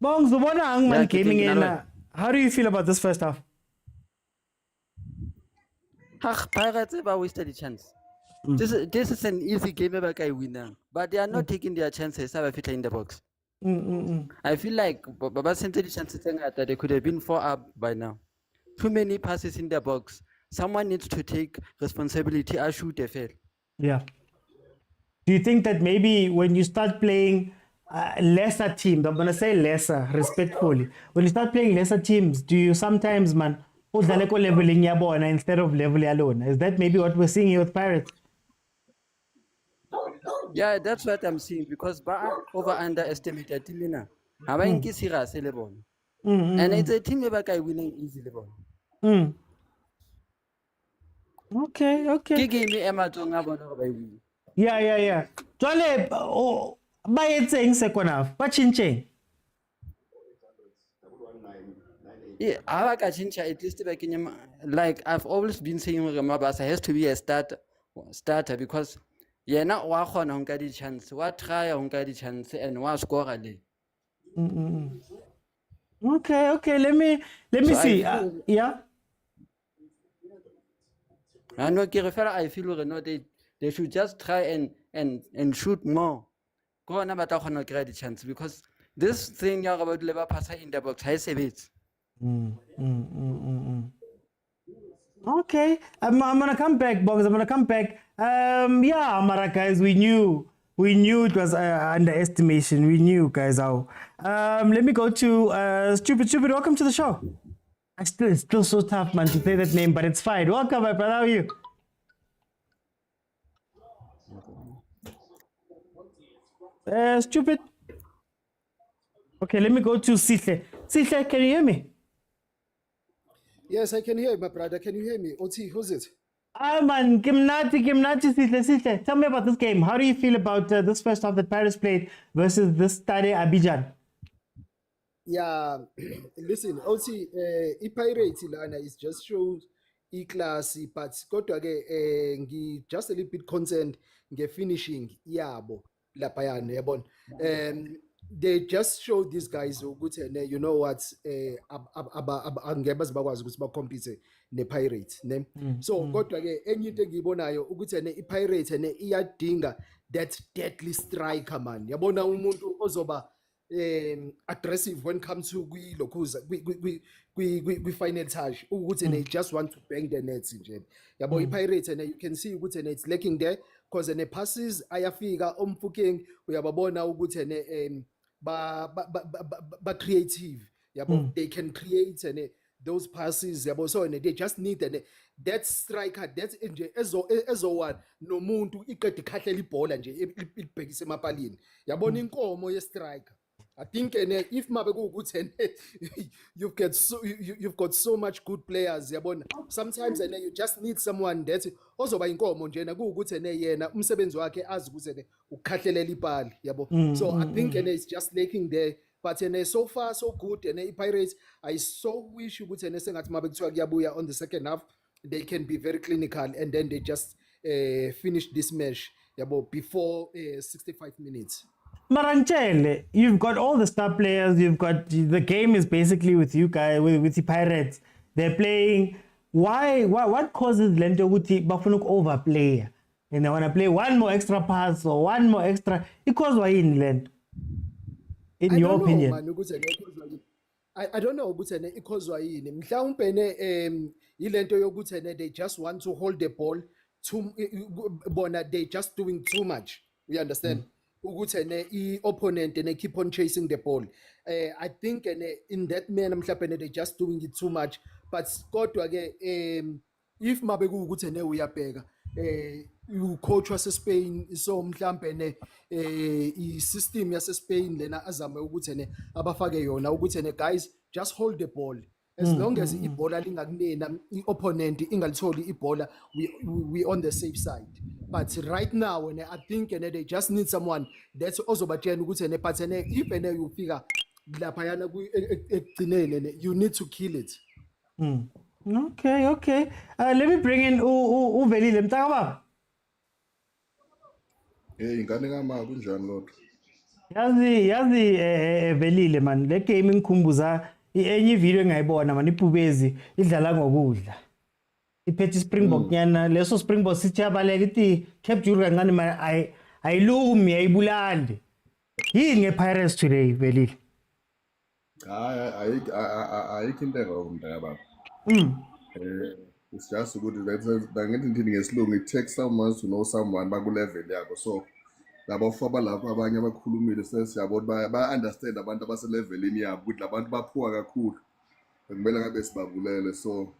Bongs, the one Angman gaming in. Nalo. How do you feel about this first half? Pirates have wasted the chance. This is an easy game about guy winner, but they are not taking their chances. Have a fit in the box. I feel like Baba sent the chances that they could have been 4 up by now. Too many passes in the box. Someone needs to take responsibility. I shoot a fail. Yeah. Do you think that maybe when you start playing lesser teams, I'm going to say lesser, respectfully, when you start playing lesser teams, do you sometimes, man, leveling yabona instead of leveling alone? Is that maybe what we're seeing here with Pirates? Yeah, that's what I'm seeing, because over underestimated Timina. And it's a team that guy winning easily. Okay. Give me Emma to Yeah. Jole, by it saying second half, but changing. Yeah, I like at least like I've always been saying, Mabasa has to be a starter because not walk on the chance, what try on the chance, and what score a day. Okay. Let me see. Yeah. I know I feel they should just try and shoot more. Go on about the credit chance because this thing you're about to pass in the box, I say it. Okay, I'm gonna come back, boys. I'm gonna come back. Yeah, Mara guys, we knew it was underestimation. We knew, guys. How? Let me go to stupid. Welcome to the show. It's still so tough, man, to say that name, but it's fine. Welcome, my brother. How are you? Stupid. Okay, let me go to Sihle. Sihle, can you hear me? Yes, I can hear you, my brother. Can you hear me? Oti, who's it? Man, Kimnati, Sihle. Tell me about this game. How do you feel about this first half that Paris played versus this Stade Abidjan? Yeah, listen, Oti, i-Pirates lana is just shows i-class, but kodwa ke just a little bit concerned nge-finishing yabo laphayana yabona. They just showed these guys ukuthi you know what angeke baze bakwazi ukuthi bacompete ne-Pirates ne. So kodwa ke enye into engiyibonayo ukuthi i-Pirates iyadinga that deadly striker man. Yabona umuntu ozoba aggressive when it comes to khoza final touch ukuthi they just want to bang the nets nje yabo i-Pirates you can see ukuthi it's lacking there because the passes ayafika umfukeng uyababona ukuthi ba creative yabo they can create those passes yabo so they just need that striker that nje ezowa nomuntu iqeda ikhahlela ibhola nje ibhekise emapalini yabona inkomo ye striker. I think if you've got so much good players yabona sometimes you just need someone that ozoba inkomo njena kuukuthi yena umsebenzi wakhe azi ukuthi ukukhahlelela ipali yabo. So I think it's just lacking there but so far so good i-Pirates I so wish ukuthi sengathi mabekuthiwa kuyabuya on the second half they can be very clinical and then they just finish this match yabo before 65 minutes. Maranchele, you've got all the star players. You've got the game is basically with you guys, with the Pirates. They're playing. Why? What causes Lento Guti Bafana overplay? And they want to play one more extra pass or one more extra. It causes why in Lento? In your opinion? I don't know ukuthi because why in mhlawumbe ilento yokuthi they just want to hold the ball they just doing too much. You understand? Ukuthi opponent and they keep on chasing the ball. I think in that manner mhlawumbe they just doing it too much but kodwa ke if mabeku ukuthi uyabheka coach wase Spain so mhlawumbe i-system yase Spain lena azame ukuthi abafake yona ukuthi guys just hold the ball as long as ibhola lingakunena i-opponent ingalitholi ibhola we on the safe side. But right now, I think they just need someone that's also batshena ukuthi but if you figure laphayana you need to kill it. Okay. Let me bring in uvelile mtakababa. Ingane kama kunjani lodwa? Yazi velile man le game ngikhumbuza enye video engayibona man ibhubezi idlala ngokudla. Iphethe Springbok nyana leso Springbok sichabaleka ithi capture kancane ma ayilumi ayibulali yini ngePirates today velile ayikho into engomntaka baba it's just good that ngithi ngesilungu it takes someone to know someone baku level yakho so labo foba lapho abanye abakhulumile sesiyabona ba understand abantu abase levelini yabo ukuthi labantu baphuka kakhulu kumele ngabe sibabulele so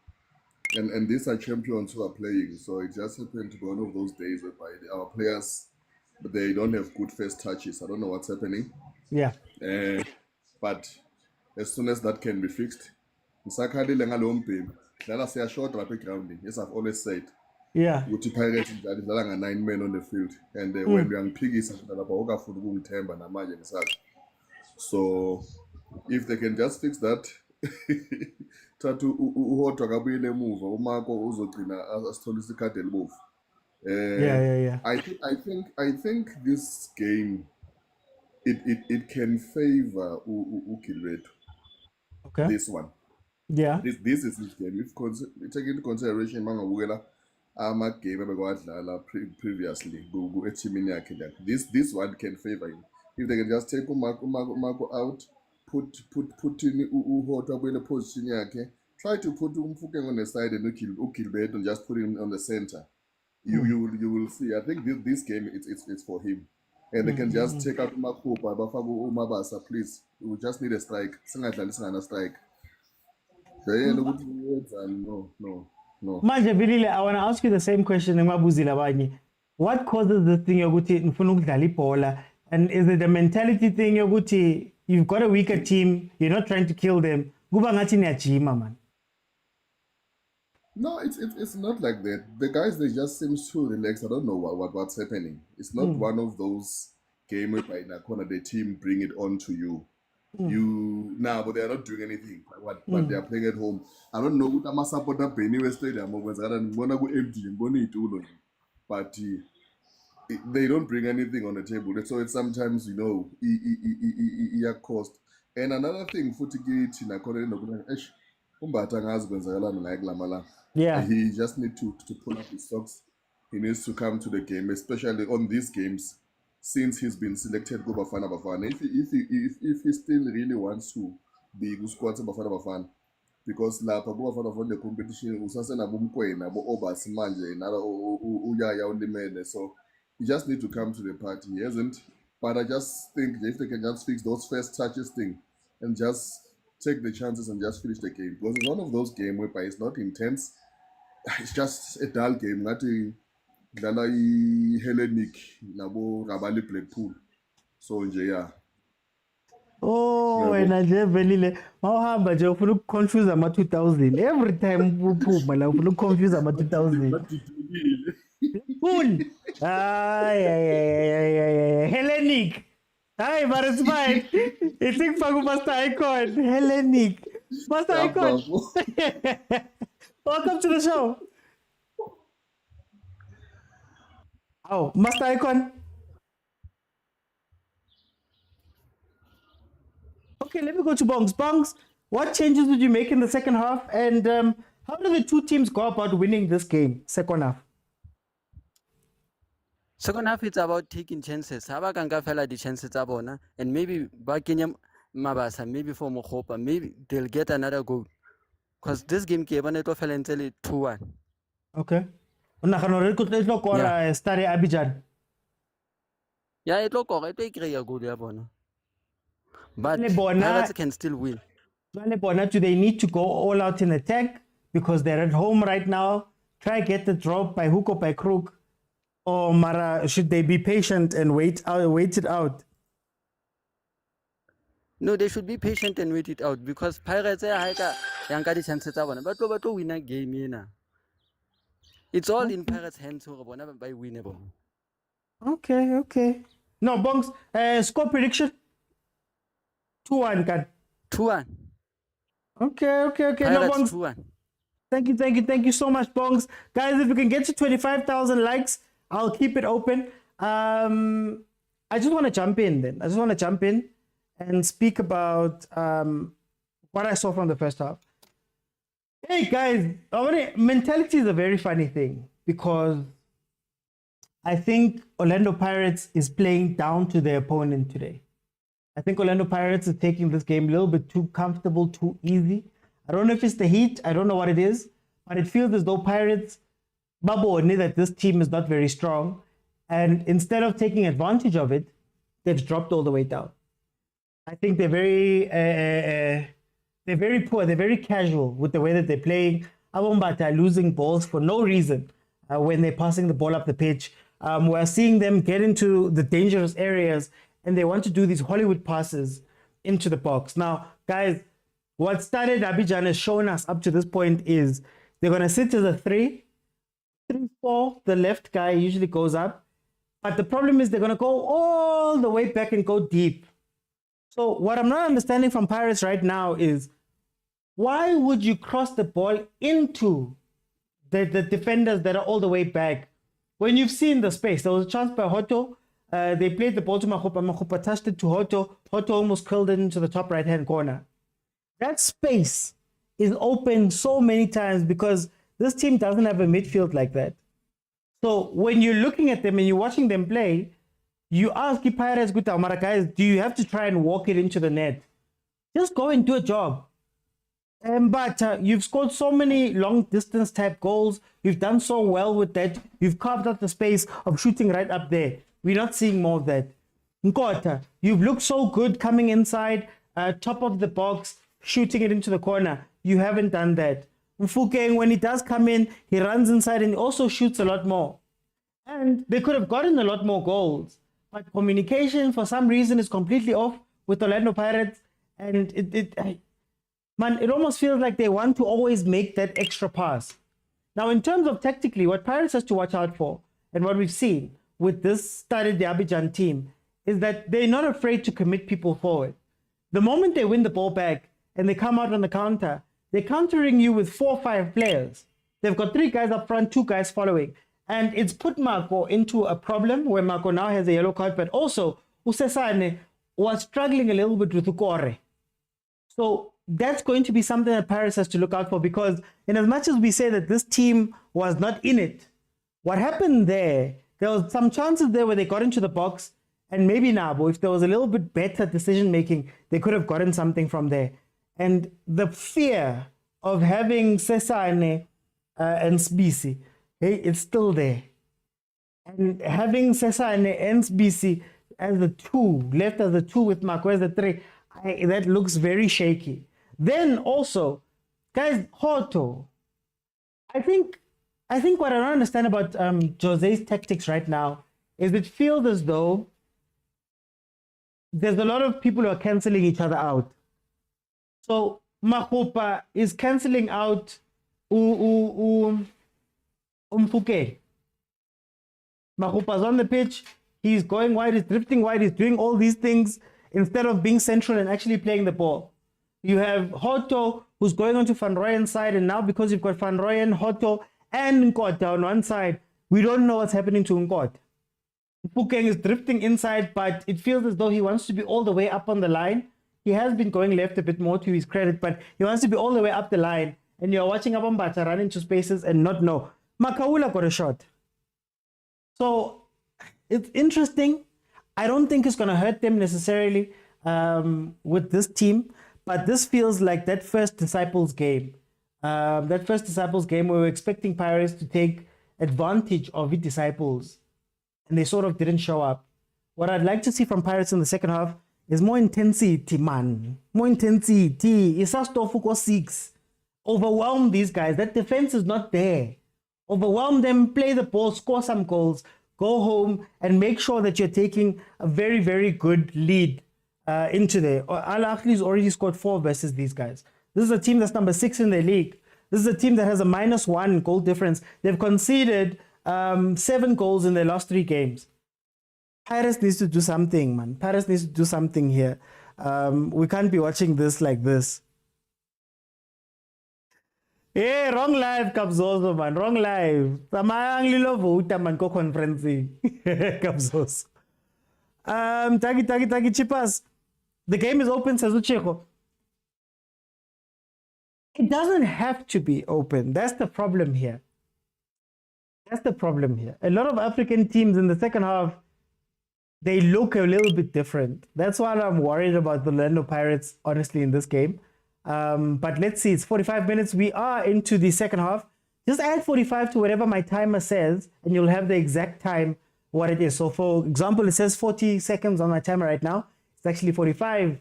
and these are champions who are playing, so it just happened to be one of those days whereby our players, they don't have good first touches. I don't know what's happening. Yeah. But as soon as that can be fixed, yes, I've always said. Yeah. With the Pirates, there are 9 men on the field, and when we are piggies, so if they can just fix that. Tatu uhodwa kabuyele emuva uMarco uzogcina asitholisa ikhadi elibovu. Yeah. I think this game it can favor Gilberto. Okay. This one. Yeah. This is his game. If take into consideration mangabukela game ebekwadlala previously eteamini yakhe that this one can favor him if they can just take uMarco out, put in uHoto abuyele position yakhe, try to put Mfukeng on the side and uGilberto and just put him on the center. You will see. I think this game it's for him, and they can just take out Makupa, Bafabu, Umabasa. Please, we just need a strike. Singadlali strike. No. Manje Bilile, I want to ask you the same question. What causes this thing yokuthi nifuna ukudlala ibhola? And is it a mentality thing yokuthi you've got a weaker team, you're not trying to kill them? Kuba ngathi niyajima man. No, it's not like that. The guys, they just seem too relaxed. I don't know what's happening. It's not one of those games by in a corner the team bring it on to you. But they are not doing anything. But they are playing at home. I don't know what I'm supporting Benny Stadium. But they don't bring anything on the table. So it's sometimes, it cost. And another thing, Yeah. He just needs to pull up his socks. He needs to come to the game, especially on these games, since he's been selected go bafana. If he still really wants to be good squad bafana, because lapha go bafana the competition usasena mokwena bo obasi manje nala uyaya ulimele, so he just need to come to the party. He hasn't, but I just think if they can just fix those first touches thing and just take the chances and just finish the game, because it's one of those games whereby it's not intense. It's just a dull game. Ngati dlala Hellenic nabo Rabali Blackpool. So nje yeah. Oh, wena nje velile mawuhamba nje ufuna ukuconfuse ama 2000 every time uphuma la ufuna ukuconfuse ama 2000 Blackpool. Ay Hellenic. Hi, but it's fine. It's like Master Icon. Hellenic. Master Icon. Welcome to the show. Oh, Master Icon. Okay, let me go to Bongs. Bongs, what changes did you make in the second half? And how do the two teams go about winning this game, second half? Second half, it's about taking chances. Haba kanga fela the chances abona, and maybe Bakenya Mabasa, maybe for Mokopa, maybe they'll get another goal. Because this game came on it fell until 2-1. Okay. Yeah. Stade Abidjan. Yeah, it look alright. They create a good abona. But Pirates can still win. Do they need to go all out in attack because they're at home right now? Try get the drop by hook or by crook. Or Mara, should they be patient and wait it out? No, they should be patient and wait it out because Pirates but to win a game. It's all in Pirates' hands by winnable. Okay. No, Bongs, score prediction? 2-1, Kan. 2-1. Okay. Pirates No, Bongs. 2-1. Thank you so much, Bongs. Guys, if we can get to 25,000 likes, I'll keep it open. I just want to jump in and speak about what I saw from the first half. Hey guys, mentality is a very funny thing because I think Orlando Pirates is playing down to their opponent today. I think Orlando Pirates is taking this game a little bit too comfortable, too easy. I don't know if it's the heat, I don't know what it is, but it feels as though Pirates Babo knew that this team is not very strong, and instead of taking advantage of it, they've dropped all the way down. I think they're very poor. They're very casual with the way that they're playing. Abombata are losing balls for no reason when they're passing the ball up the pitch. We're seeing them get into the dangerous areas, and they want to do these Hollywood passes into the box. Now, guys, what Stade Abidjan has shown us up to this point is they're going to sit as a 3-4, the left guy usually goes up. But the problem is they're going to go all the way back and go deep. So what I'm not understanding from Pirates right now is why would you cross the ball into the defenders that are all the way back when you've seen the space? There was a chance by Hoto. They played the ball to Makopa. Makopa touched it to Hoto. Hoto almost curled it into the top right-hand corner. That space is open so many times because this team doesn't have a midfield like that. So when you're looking at them and you're watching them play, you ask Pirates, guys, do you have to try and walk it into the net? Just go and do a job. But you've scored so many long distance type goals. You've done so well with that. You've carved out the space of shooting right up there. We're not seeing more of that. Nkota, you've looked so good coming inside, top of the box, shooting it into the corner. You haven't done that. Mfukeng, when he does come in, he runs inside and he also shoots a lot more. And they could have gotten a lot more goals. But communication, for some reason, is completely off with Orlando Pirates. And it almost feels like they want to always make that extra pass. Now, in terms of tactically, what Pirates has to watch out for, and what we've seen with this Stade de Abidjan team, is that they're not afraid to commit people forward. The moment they win the ball back and they come out on the counter, they're countering you with 4 or 5 players. They've got 3 guys up front, 2 guys following. And it's put Marco into a problem where Marco now has a yellow card, but also Usesane was struggling a little bit with Ukore. So that's going to be something that Paris has to look out for, because in as much as we say that this team was not in it, what happened there was some chances there where they got into the box, and maybe Nabo, if there was a little bit better decision making, they could have gotten something from there. And the fear of having Sesane and Sbisi, hey, it's still there. And having Sesane and Sbisi as the 2, left as the 2 with Marco as the 3, that looks very shaky. Then also, guys, Hoto. I think what I don't understand about Jose's tactics right now is it feels as though there's a lot of people who are cancelling each other out. So Mahopa is cancelling out Umfuke. Mahopa's on the pitch. He's going wide. He's drifting wide. He's doing all these things instead of being central and actually playing the ball. You have Hoto, who's going onto Van Rooyen's side, and now because you've got Van Rooyen, Hoto, and Nkota on one side, we don't know what's happening to Nkota. Pukeng is drifting inside, but it feels as though he wants to be all the way up on the line. He has been going left a bit more to his credit, but he wants to be all the way up the line. And you're watching Abambata run into spaces and not know. Makaula got a shot. So it's interesting. I don't think it's going to hurt them necessarily with this team, but this feels like that first Disciples game. That first Disciples game where we were expecting Pirates to take advantage of the Disciples, and they sort of didn't show up. What I'd like to see from Pirates in the second half is more intensity, man. More intensity. Isastofuko 6. Overwhelm these guys. That defense is not there. Overwhelm them, play the ball, score some goals, go home, and make sure that you're taking a very, very good lead into there. Ahly's already scored 4 versus these guys. This is a team that's number 6 in the league. This is a team that has a -1 goal difference. They've conceded 7 goals in their last 3 games. Pirates needs to do something, man. Pirates needs to do something here. We can't be watching this like this. Hey, wrong live, Kabzoso, man. Wrong live. Samayang lilo vote man ko conferencing. Kabzoso. Tagi Chipas. The game is open, says Ucheko. It doesn't have to be open. That's the problem here. That's the problem here. A lot of African teams in the second half, they look a little bit different. That's why I'm worried about the Orlando Pirates, honestly, in this game. But let's see. It's 45 minutes. We are into the second half. Just add 45 to whatever my timer says, and you'll have the exact time what it is. So, for example, it says 40 seconds on my timer right now. It's actually 45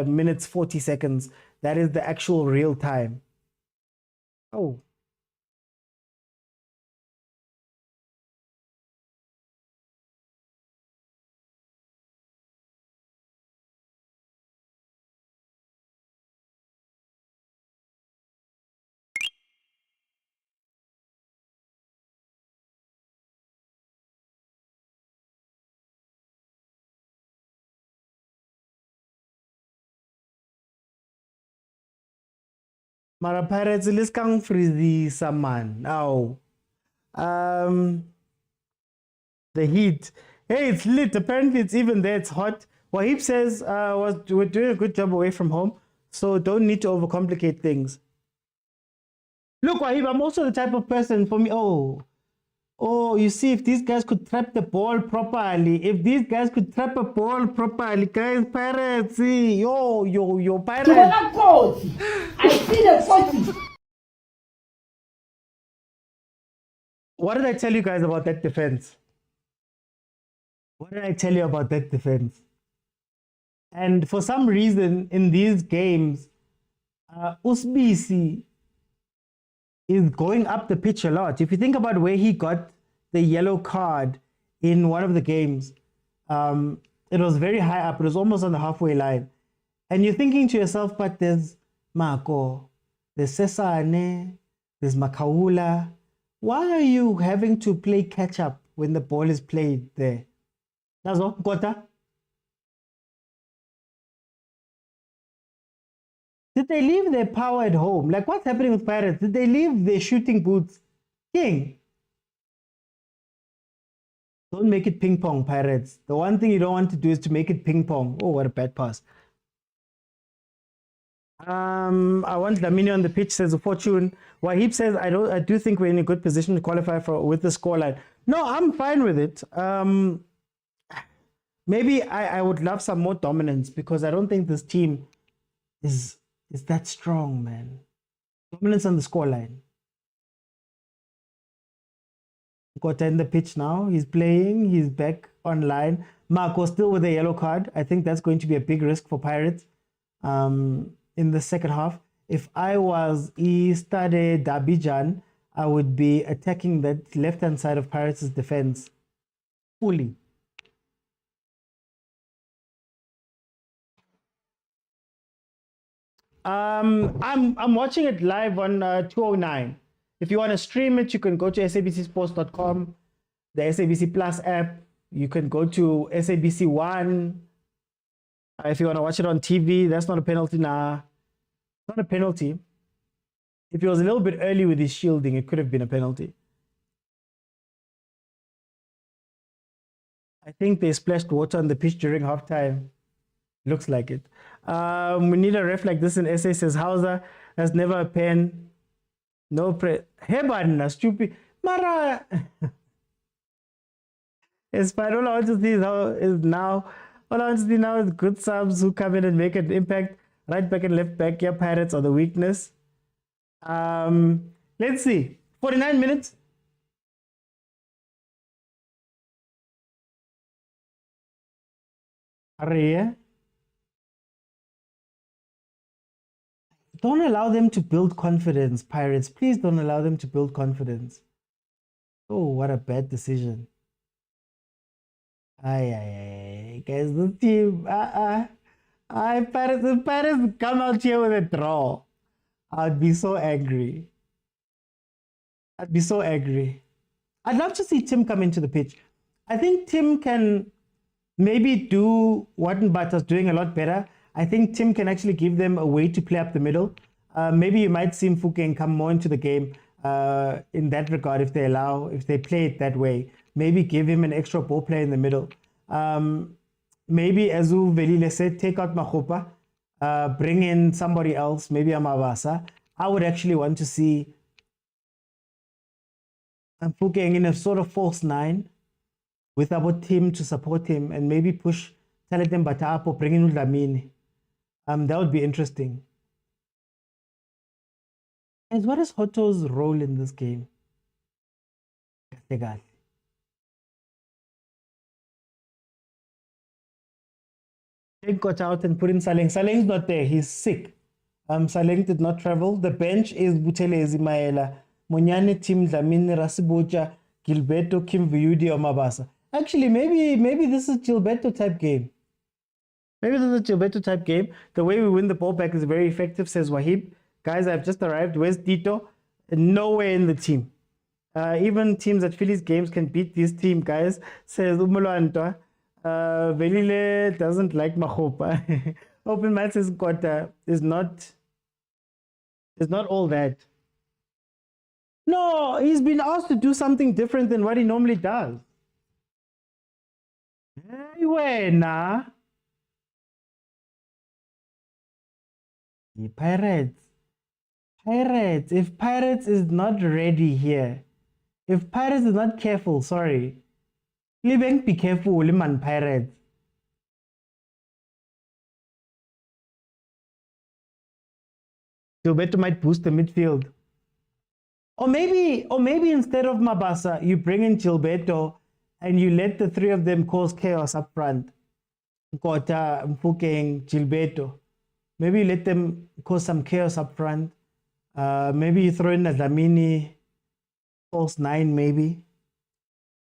minutes, 40 seconds. That is the actual real time. Oh. Mara Pirates liskang frizi saman. Now, the heat. Hey, it's lit. Apparently, it's even there. It's hot. Wahib says we're doing a good job away from home, so don't need to overcomplicate things. Look, Wahib, I'm also the type of person for me. Oh, Oh, you see, if these guys could trap the ball properly, guys, Pirates, yo, Ke Pirates. bona kotsi. I see the 40. What did I tell you guys about that defense? And for some reason, in these games, Usbisi is going up the pitch a lot. If you think about where he got the yellow card in one of the games, it was very high up. It was almost on the halfway line. And you're thinking to yourself, but there's Marco, there's Sesane, there's Makaula. Why are you having to play catch up when the ball is played there? That's all, Kota. Did they leave their power at home? Like, what's happening with Pirates? Did they leave their shooting boots? King. Don't make it ping pong, Pirates. The one thing you don't want to do is to make it ping pong. Oh, what a bad pass. I want Lamini on the pitch, says Fortune. Wahib says, I do think we're in a good position to qualify with the scoreline. No, I'm fine with it. Maybe I would love some more dominance because I don't think this team is that strong, man. Dominance on the scoreline. Got in the pitch now. He's playing. He's back online. Marco still with a yellow card. I think that's going to be a big risk for Pirates in the second half. If I was Stade d'Abidjan, I would be attacking that left-hand side of Pirates' defense fully. I'm watching it live on 209. If you want to stream it, you can go to sabcsports.com, the SABC Plus app. You can go to SABC One. If you want to watch it on TV, that's not a penalty. Nah, not a penalty. If he was a little bit early with his shielding, it could have been a penalty. I think they splashed water on the pitch during halftime. Looks like it. We need a ref like this in SA, says Hauser. That's never a pen. No Heban, stupid. Mara. It's fine. All I want to see all I want to see now is good subs who come in and make an impact. Right back and left back. Yeah, Pirates are the weakness. Let's see. 49 minutes. Hurry. Don't allow them to build confidence, Pirates. Please don't allow them to build confidence. Oh, what a bad decision. Guys, this team, Pirates come out here with a draw. I'd be so angry. I'd love to see Tim come into the pitch. I think Tim can maybe do what Mbata's doing a lot better. I think Tim can actually give them a way to play up the middle. Maybe you might see Mfukeng come more into the game in that regard if they play it that way. Maybe give him an extra ball player in the middle. Maybe Azu Velile said, take out Mahopa, bring in somebody else, maybe Amabasa. I would actually want to see Mfukeng in a sort of false nine with our team to support him and maybe push Talete Mbata up or bring in Udlamini. That would be interesting. And what is Hoto's role in this game? Take Koch out and put in Saleng. Saleng's not there. He's sick. Saleng did not travel. The bench is Buthelezi Maela, Munyane, Tim Dlamini, Rasibucha, Gilberto, Kim Vuyudi, or Mabasa. Actually, maybe this is Gilberto type game. The way we win the ball back is very effective, says Wahib. Guys, I've just arrived. Where's Tito? Nowhere in the team. Even teams at Phillies games can beat this team, guys, says Umulwanta. Velile doesn't like Mahopa. Open match is not all that. No, he's been asked to do something different than what he normally does. Hey, Pirates. If Pirates is not ready here, If Pirates is not careful, sorry. Living be careful, man, Pirates. Gilberto might boost the midfield. Or maybe instead of Mabasa, you bring in Gilberto and you let the three of them cause chaos up front. Kota, Mfukeng, Gilberto. Maybe you let them cause some chaos up front. Maybe you throw in a Dlamini, false 9 maybe.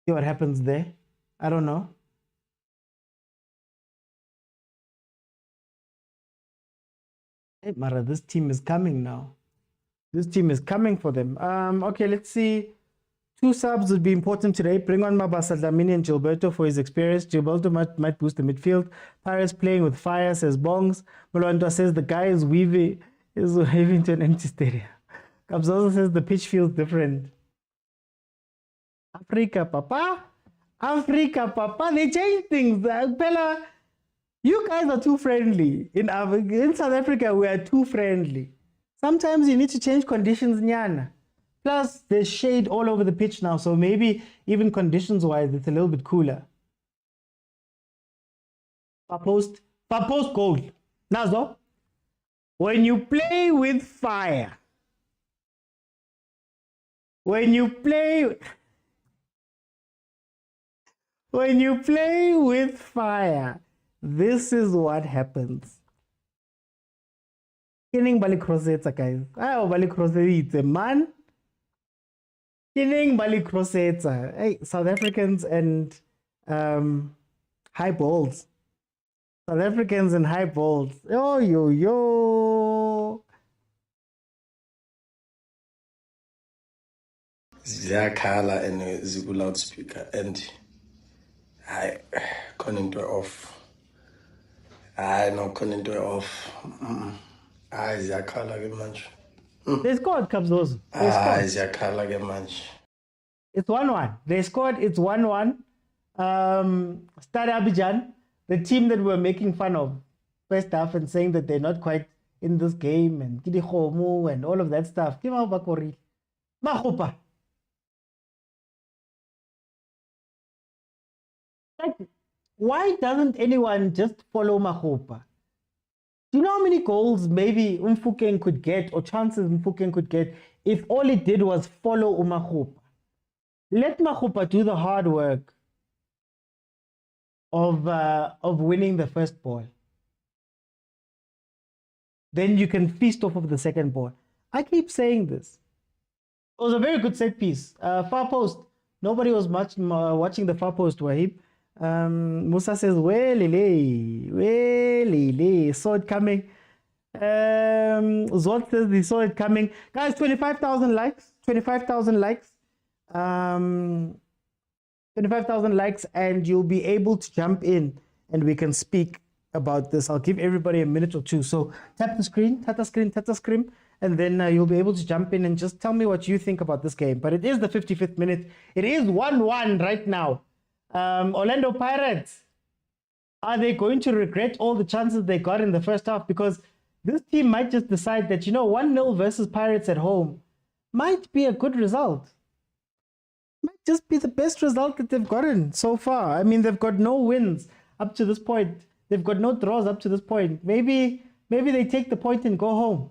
See what happens there. I don't know. Hey, Mara, this team is coming now. This team is coming for them. Okay, let's see. 2 subs would be important today. Bring on Mabasa, Dlamini, and Gilberto for his experience. Gilberto might boost the midfield. Pirates playing with fire, says Bongs. Mulwanda says the guy is waving to an empty stadium. Kabzozo says the pitch feels different. Africa, Papa. Africa, Papa. They changed things. Bella, you guys are too friendly. In South Africa, we are too friendly. Sometimes you need to change conditions, Nyana. Plus, there's shade all over the pitch now, so maybe even conditions-wise, it's a little bit cooler. Far post goal. Nazo, when you play with fire, when you play with fire, this is what happens. Kining bali crossetsa, guys. Bali crossetsa, man. Kining bali crossetsa. Hey, South Africans and high balls. South Africans and high balls. Yo. Ziyakhala and ziku loudspeaker and I can't into off. I no can't into off. I ziyakhala ke manje. They scored, Kabzozo. Ziyakhala ke manje. It's 1-1. They scored. It's 1-1. Stade Abidjan, the team that we're making fun of first half and saying that they're not quite in this game and Kidi Khomu and all of that stuff. Kima Bakori. Mahopa. Like, why doesn't anyone just follow Mahopa? Do you know how many goals maybe Mfukeng could get or chances Mfukeng could get if all it did was follow Mahopa? Let Mahopa do the hard work of winning the first ball. Then you can feast off of the second ball. I keep saying this. It was a very good set piece. Far post. Nobody was much watching the far post, Wahib. Musa says, well, saw it coming. Zod says he saw it coming. Guys, 25,000 likes. 25,000 likes. 25,000 likes, and you'll be able to jump in and we can speak about this. I'll give everybody a minute or two. So tap the screen, and then you'll be able to jump in and just tell me what you think about this game. But it is the 55th minute. It is 1-1 right now. Orlando Pirates, are they going to regret all the chances they got in the first half? Because this team might just decide that, 1-0 versus Pirates at home might be a good result. Might just be the best result that they've gotten so far. I mean, they've got no wins up to this point. They've got no draws up to this point. Maybe they take the point and go home.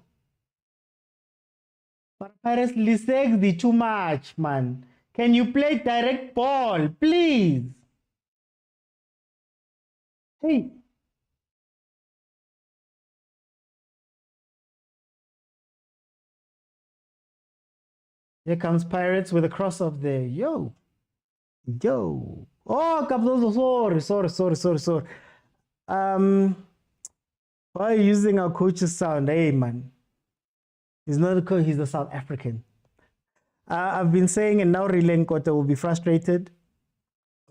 But Pirates lisexi too much, man. Can you play direct ball, please? Hey. Here comes Pirates with a cross-off there. Yo. Oh, Kabzozo, sorry. Why are you using our coach's sound? Hey, man. He's not a coach, he's a South African. I've been saying, and now Rilen Kota will be frustrated.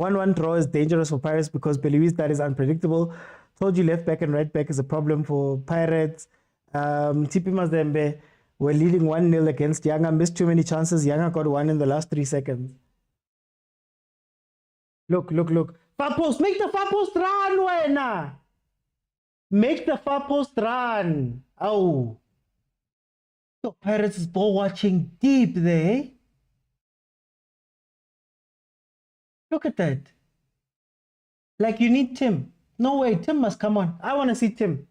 1-1 draw is dangerous for Pirates because Beliwis that is unpredictable. Told you left back and right back is a problem for Pirates. TP Mazembe were leading 1-0 against Yanga. Missed too many chances. Yanga got one in the last 3 seconds. Look. Far post. Make the far post run, Wena. Make the far post run. Oh. So Pirates is ball watching deep there. Look at that. Like, you need Tim. No way, Tim must come on. I want to see Tim.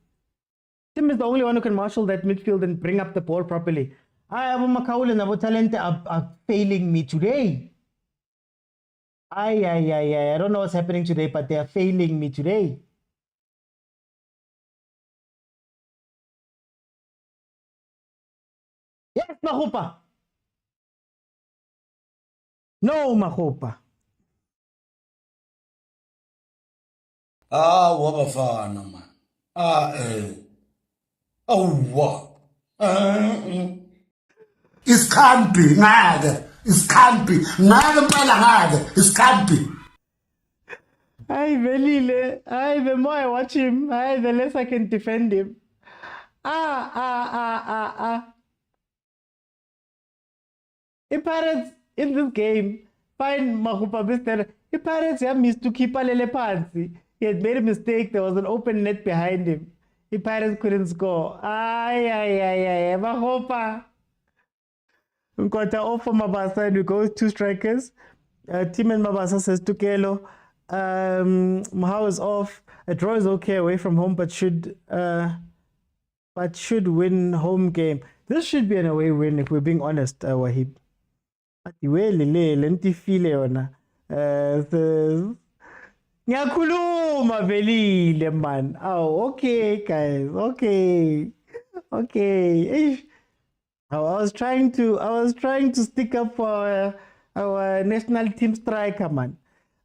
Tim is the only one who can marshal that midfield and bring up the ball properly. Abu Makaul and Abu Talente are failing me today. I don't know what's happening today, but they are failing me today. Yes, Mahopa. No, Mahopa. Wa bafana man. Awwa. Iskhambi ngake. Iskhambi. Ngake impela ngake. Iskhambi. The more I watch him, the less I can defend him. The Pirates in this game, fine Mahupa Mister. The Pirates have missed to keep Alele Pansi. He had made a mistake. There was an open net behind him. The Pirates couldn't score. Mahopa. Nkota off for Mabasa and we go with 2 strikers. Tim and Mabasa says Tukelo. Mahau is off. A draw is okay away from home, but should win home game. This should be an away win if we're being honest, Wahib. Lentifile yona. Ngiyakhuluma velile man. Oh, okay guys. Okay. I was trying to stick up for our national team striker, man.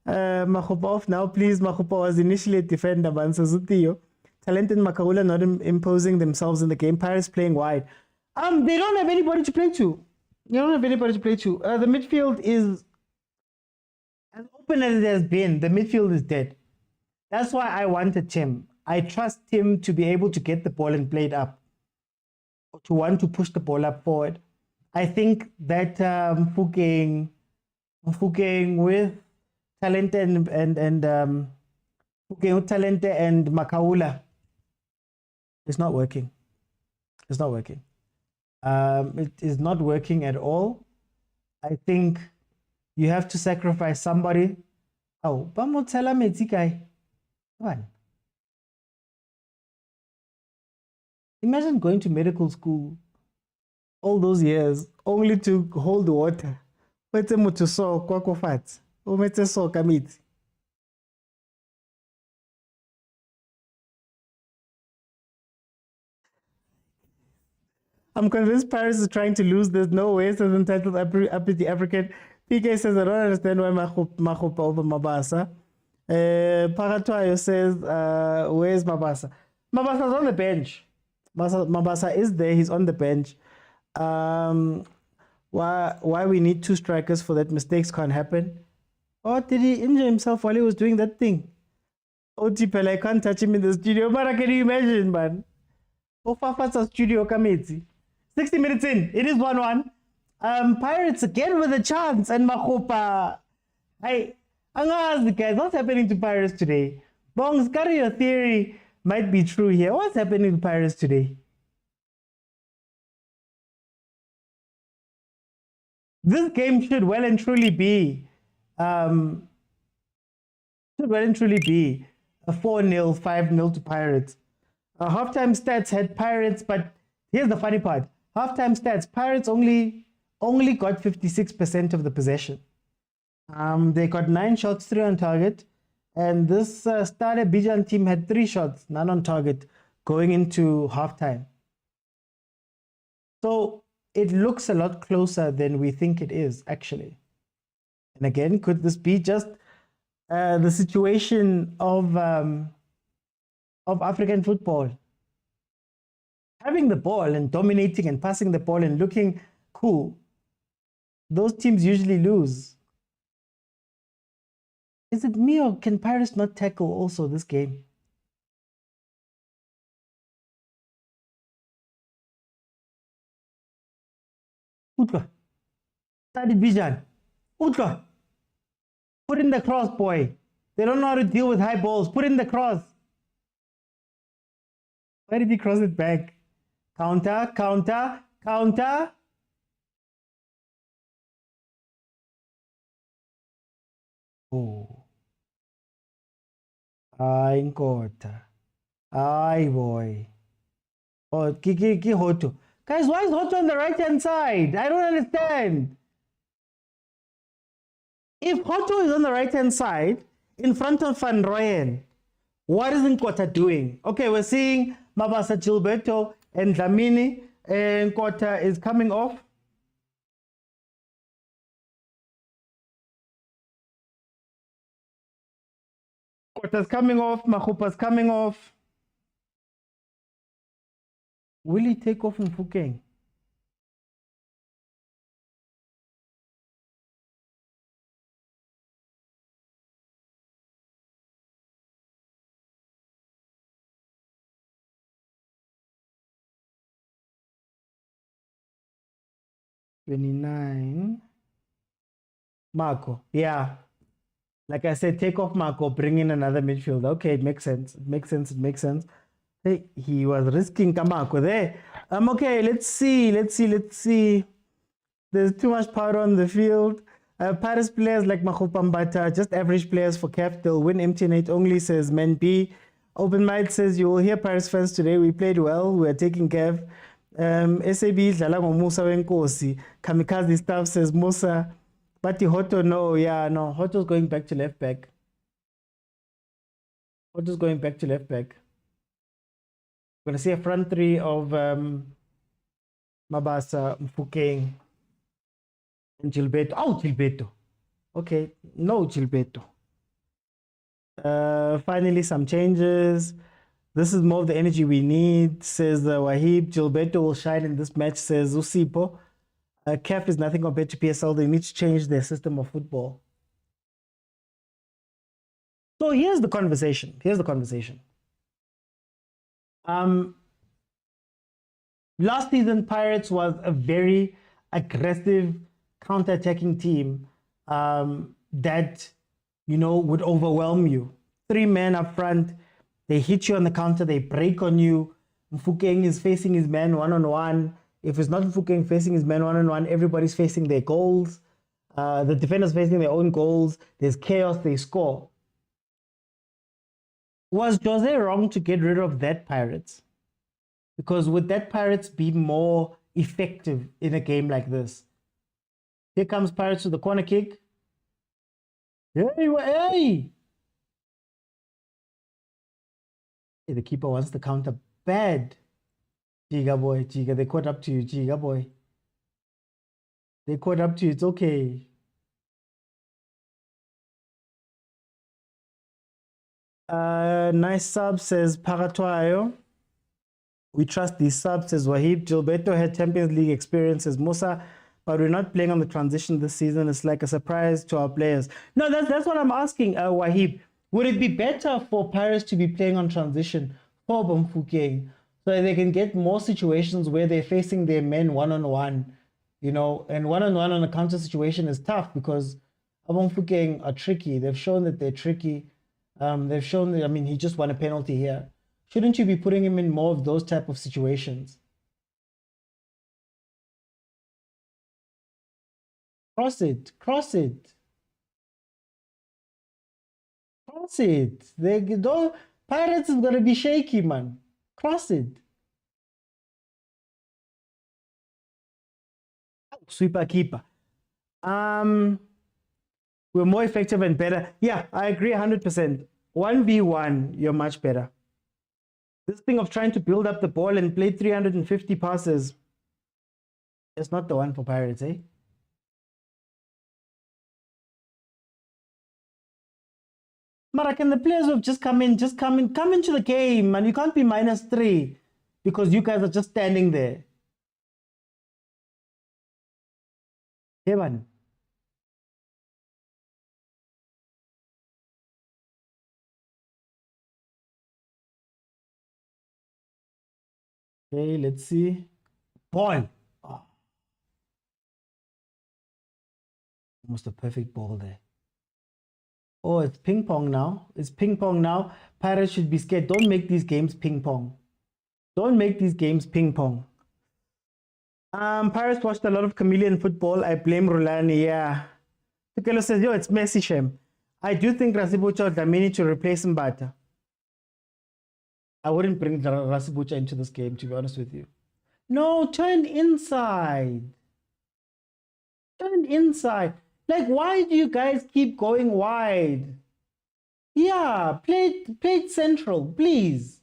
Mahupa off now, please. Mahupa was initially a defender, man. Sazutiyo. Talented Makaula not imposing themselves in the game. Paris playing wide. They don't have anybody to play to. The midfield is as open as it has been. The midfield is dead. That's why I wanted Tim. I trust him to be able to get the ball and play it up, to want to push the ball up forward. I think that Fugeng with Talente and Makaula is not working. It's not working. It is not working at all. I think you have to sacrifice somebody. Oh, Bamotela Metsikai. One. Imagine going to medical school all those years only to hold the water. I'm convinced Paris is trying to lose. There's no way, says entitled up is the African. PK says, I don't understand why Mahopa over Mabasa. Paratwayo says, where's Mabasa? Mabasa's on the bench. Mabasa is there, he's on the bench. Why we need 2 strikers for that? Mistakes can't happen. Or did he injure himself while he was doing that thing? Otipel, I can't touch him in the studio. Mara, can you imagine, man? Fafatsa studio Kamiti. 60 minutes in, it is 1-1. Pirates again with a chance, and Mahopa. I'm gonna ask the guys, what's happening to Pirates today? Bongs, your theory might be true here. What's happening to Pirates today? This game should well and truly be a 4-0, 5-0 to Pirates. Halftime stats had Pirates, but here's the funny part. Halftime stats, Pirates only got 56% of the possession. They got 9 shots, 3 on target. And this Stade Bijan team had 3 shots, none on target, going into halftime. So it looks a lot closer than we think it is, actually. And again, could this be just the situation of African football? Having the ball and dominating and passing the ball and looking cool, those teams usually lose. Is it me, or can Paris not tackle also this game? Utla. Stade Bijan. Utla. Put in the cross, boy. They don't know how to deal with high balls. Put in the cross. Why did he cross it back? Counter, counter, counter. Oh. Ay, Nkota. Ay, boy. Oh, Kiki Hoto. Guys, why is Hoto on the right-hand side? I don't understand. If Hoto is on the right-hand side, in front of Van Rooyen, what is Nkota doing? Okay, we're seeing Mabasa Gilberto and Dlamini. And Nkota is coming off. Nkota's coming off. Mahupa's coming off. Will he take off Mfukeng? $29. Marco, yeah. Like I said, take off Marco, bring in another midfielder. Okay, it makes sense. It makes sense. It makes sense. Hey, he was risking Kamako there. Okay, let's see. There's too much power on the field. Paris players like Mahupambata, just average players for CAF, they'll win MT8 only, says Men B. Open Mind says, you will hear Paris fans today. We played well. We are taking CAF. SAB Dlala Musa Wenkosi. Kamikaze staff says Musa. But Hoto, no, yeah, no. Hoto's going back to left back. We're going to see a front three of Mabasa, Mfukeng, and Gilberto. Oh, Gilberto. Okay, no Gilberto. Finally, some changes. This is more of the energy we need, says Wahib. Gilberto will shine in this match, says Usipo. CAF is nothing compared to PSL. They need to change their system of football. So here's the conversation. Last season, Pirates was a very aggressive counter-attacking team that, would overwhelm you. 3 men up front, they hit you on the counter, they break on you. Mfukeng is facing his man one-on-one. If it's not Mfukeng facing his man one-on-one, everybody's facing their goals. The defenders facing their own goals. There's chaos, they score. Was Jose wrong to get rid of that Pirates? Because would that Pirates be more effective in a game like this? Here comes Pirates with the corner kick. Hey! The keeper wants the counter bad. Giga boy, Giga, they caught up to you, Giga boy. They caught up to you, it's okay. Nice sub, says Paratwayo. We trust these subs, says Wahib. Gilberto had Champions League experience, says Musa, but we're not playing on the transition this season. It's like a surprise to our players. No, that's what I'm asking, Wahib. Would it be better for Paris to be playing on transition for Mfukeng, so that they can get more situations where they're facing their men one-on-one, and one-on-one on a counter situation is tough because Mfukeng are tricky. They've shown that they're tricky. They've shown that, he just won a penalty here. Shouldn't you be putting him in more of those type of situations? Cross it. They don't. Pirates is gonna be shaky, man. Cross it. Sweeper keeper. We're more effective and better. Yeah, I agree 100%. 1v1, you're much better. This thing of trying to build up the ball and play 350 passes, it's not the one for Pirates, eh? Mara, can the players who have just come into the game, and you can't be -3 because you guys are just standing there. Hey, man. Okay, let's see. Ball. Oh. Almost a perfect ball there. Oh, it's ping pong now. Pirates should be scared. Don't make these games ping pong. Pirates watched a lot of chameleon football. I blame Rulani. Yeah. Tukelo says, it's Messi, Shem. I do think Rasibucha Dlamini to replace Mbata. I wouldn't bring Rasibucha into this game, to be honest with you. No, turn inside. Turn inside. Like, why do you guys keep going wide? Yeah, play it central, please.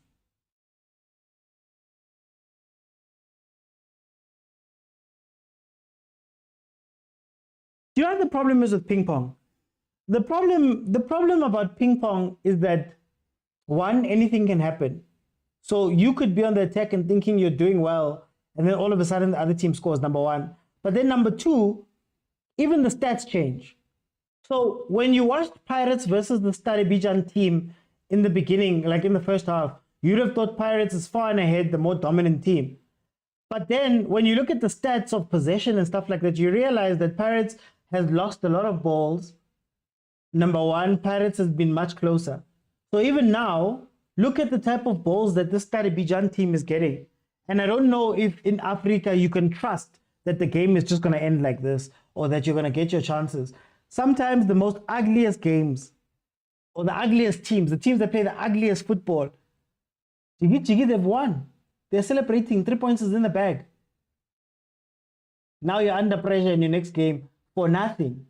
Do you know what the problem is with ping pong? The problem about ping pong is that, one, anything can happen. So you could be on the attack and thinking you're doing well, and then all of a sudden the other team scores, number one. But then number two, even the stats change. So when you watched Pirates versus the Stade Bijan team in the beginning, like in the first half, you'd have thought Pirates is far and ahead, the more dominant team. But then when you look at the stats of possession and stuff like that, you realize that Pirates has lost a lot of balls. Number one, Pirates has been much closer. So even now, look at the type of balls that this Stade Bijan team is getting. And I don't know if in Africa you can trust that the game is just going to end like this, or that you're going to get your chances. Sometimes the most ugliest games, or the ugliest teams, the teams that play the ugliest football, Jiggy, they've won. They're celebrating. 3 points is in the bag. Now you're under pressure in your next game for nothing.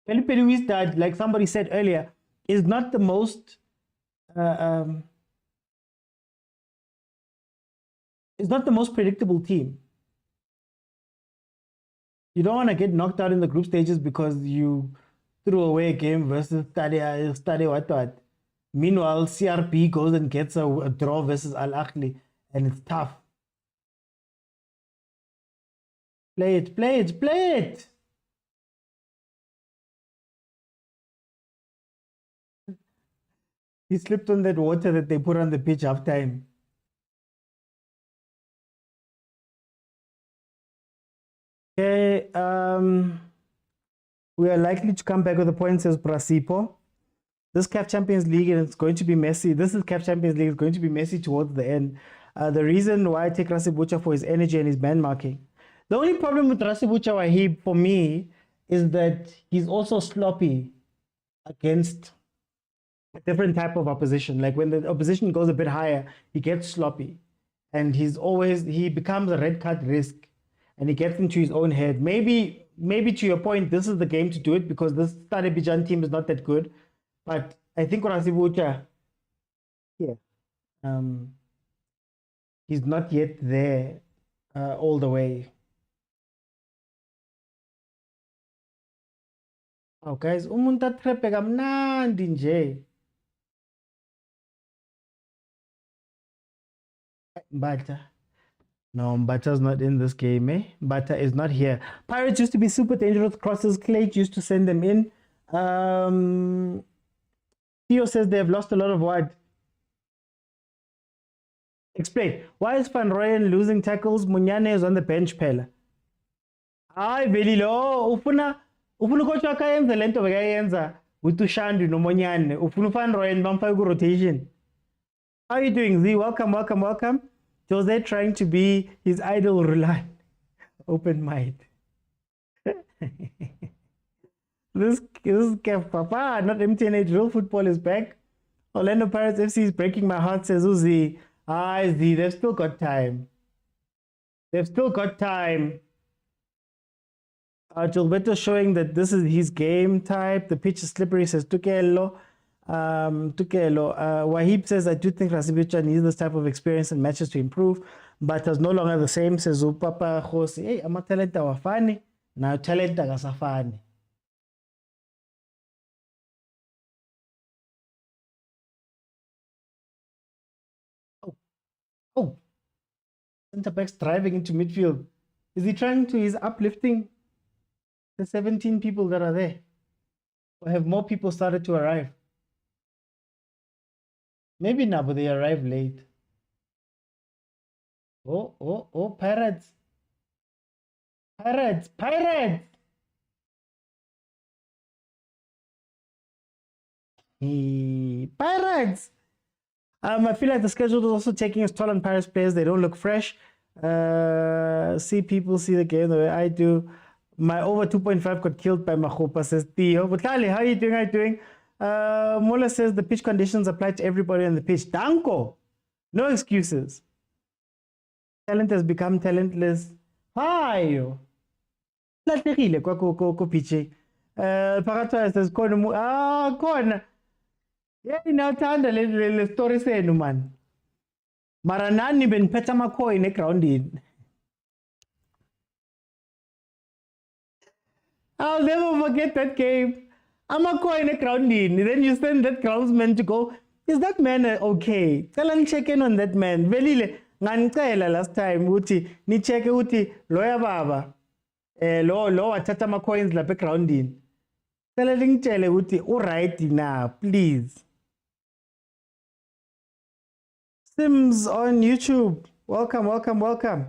Felipe Luis, that, like somebody said earlier, is not the most it's not the most predictable team. You don't want to get knocked out in the group stages because you threw away a game versus Stade what. Meanwhile, CRP goes and gets a draw versus Ahly, and it's tough. Play it. He slipped on that water that they put on the pitch half time. Okay, we are likely to come back with the points, says Brasipo. This CAF Champions League, and it's going to be messy. This is CAF Champions League, it's going to be messy towards the end. The reason why I take Rasibucha for his energy and his man marking. The only problem with Rasibucha Wahib for me is that he's also sloppy against a different type of opposition. Like when the opposition goes a bit higher, he gets sloppy. And he becomes a red card risk. And he gets into his own head. Maybe to your point, this is the game to do it because this Stade Bijan team is not that good. But I think Rasibucha, he's not yet there all the way. Oh, guys, umuntu atrepe kamnandi nje. Mbata. No, Mbata's not in this game, eh? Mbata is not here. Pirates used to be super dangerous crosses. Clate used to send them in. Theo says they have lost a lot of what? Explain. Why is Van Rooyen losing tackles? Munyane is on the bench, Pella. Ay, very low. Ufuna coach wakayenza lento bekayenza with Tushandi no Munyane. Ufuna Van Rooyen bamfa rotation. How are you doing, Z? Welcome. Jose trying to be his idol, Rulani. Open mind. This CAF Papa, not MTNH. Real football is back. Orlando Pirates FC is breaking my heart, says Uzi. Z, they've still got time. Gilberto showing that this is his game type. The pitch is slippery, says Tukelo. Wahib says, I do think Rasibucha needs this type of experience and matches to improve, but is no longer the same, says Upapa Khosi. Hey, I'm a talent wafani. Now talent gasafani. Oh. Center back's driving into midfield. Is he trying to, he's uplifting the 17 people that are there? Or have more people started to arrive? Maybe now, but they arrive late. Oh, Pirates. Pirates! I feel like the schedule is also taking its toll on Pirates players. They don't look fresh. See people see the game the way I do. My over 2.5 got killed by Mahopa, says Theo. But Kali, how are you doing? Mola says the pitch conditions apply to everybody on the pitch. Danko, no excuses. Talent has become talentless. Hi. Lahlekile kwa ko pitch. Phakathi says khona. Yeah, inathanda le story senu man. Mara nani beniphethe amakhoyi egrawundini. I'll never forget that game. Amakhoyi egrawundini. Then you send that groundsman to go. Is that man okay? Tell him check in on that man. Velile nganicela last time uthi ni check uthi loya baba lo wathatha ama-coins lapha egrawundini. Tell ngitshele uthi right now, please. Sims on YouTube. Welcome, welcome, welcome.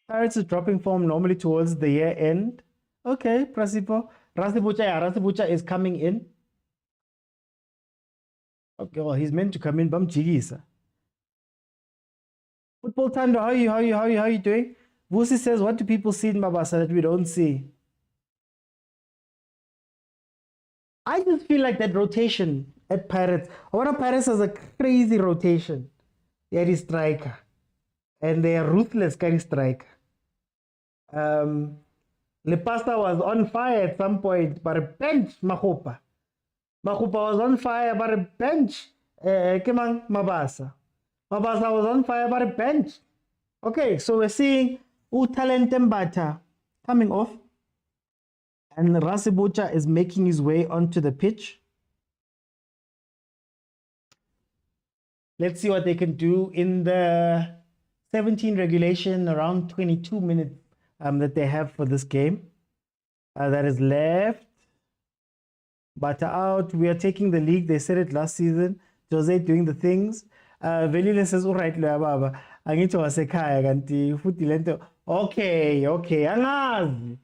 Pirates is dropping form normally towards the year end. Okay, Prasipo. Rasibucha is coming in. Okay, well, he's meant to come in. Bam Chigisa. Football Tando, how are you doing? Vusi says, what do people see in Mabasa that we don't see? I just feel like that rotation at Pirates. One Pirates has a crazy rotation. They are striker. And they are ruthless kind of striker. Lepasta was on fire at some point, but a bench Mahopa. Mahopa was on fire, but a bench Kemang Mabasa. Mabasa was on fire, but a bench. Okay, so we're seeing Talent Mbata coming off. And Rasibucha is making his way onto the pitch. Let's see what they can do in the 17 regulation, around 22 minutes that they have for this game. That is left. Bata out. We are taking the league. They said it last season. Jose doing the things. Velile says, all right, baba. Angito wasekaya kanti futhi lento. Okay. Angazi.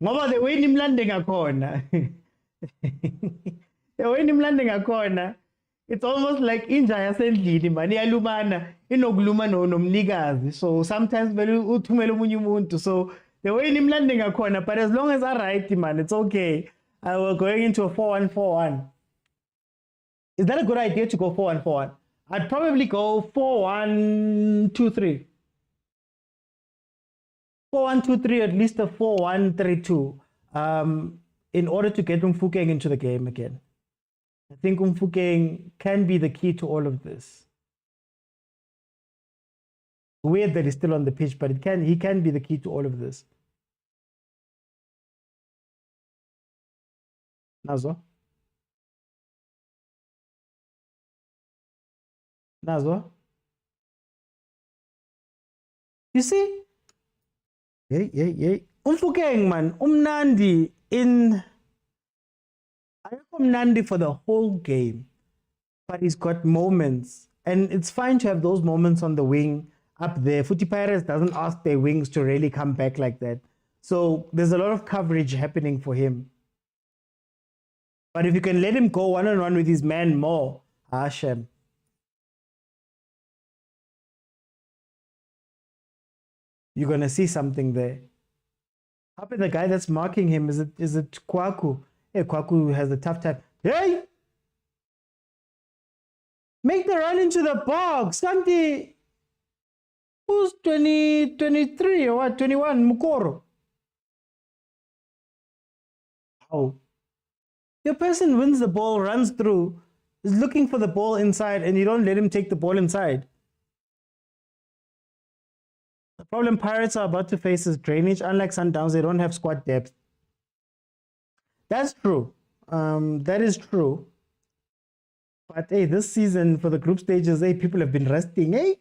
Ngoba the way nimlande ngakhona. The way nimlande ngakhona. It's almost like inja yasendlini man iyalumana inokuluma nomnikazi. So sometimes vele uthumela omunye umuntu. So the way nimlande ngakhona, but as long as I right man, it's okay. We're going into a 4-1-4-1. Is that a good idea to go 4-1-4-1? I'd probably go 4-1-2-3. 4-1-2-3, at least a 4-1-3-2, in order to get Mfukeng into the game again. I think Mfukeng can be the key to all of this. Weird that he's still on the pitch, but he can be the key to all of this. Nazo? You see? Yay. Mfukeng man, umnandi in... Nandi for the whole game, but he's got moments, and it's fine to have those moments on the wing up there. Footy Pirates doesn't ask their wings to really come back like that, so there's a lot of coverage happening for him. But if you can let him go one-on-one with his man more, Hashem. You're gonna see something there. How about the guy that's marking him? Is it Kwaku? Hey, Kwaku has a tough time. Hey! Make the run into the box. Santi. Who's 23 or what? 21? Mukoro. How? Your person wins the ball, runs through, is looking for the ball inside, and you don't let him take the ball inside. The problem Pirates are about to face is drainage. Unlike Sundowns, they don't have squad depth. That's true. That is true. But hey, this season for the group stages, hey, people have been resting. Hey,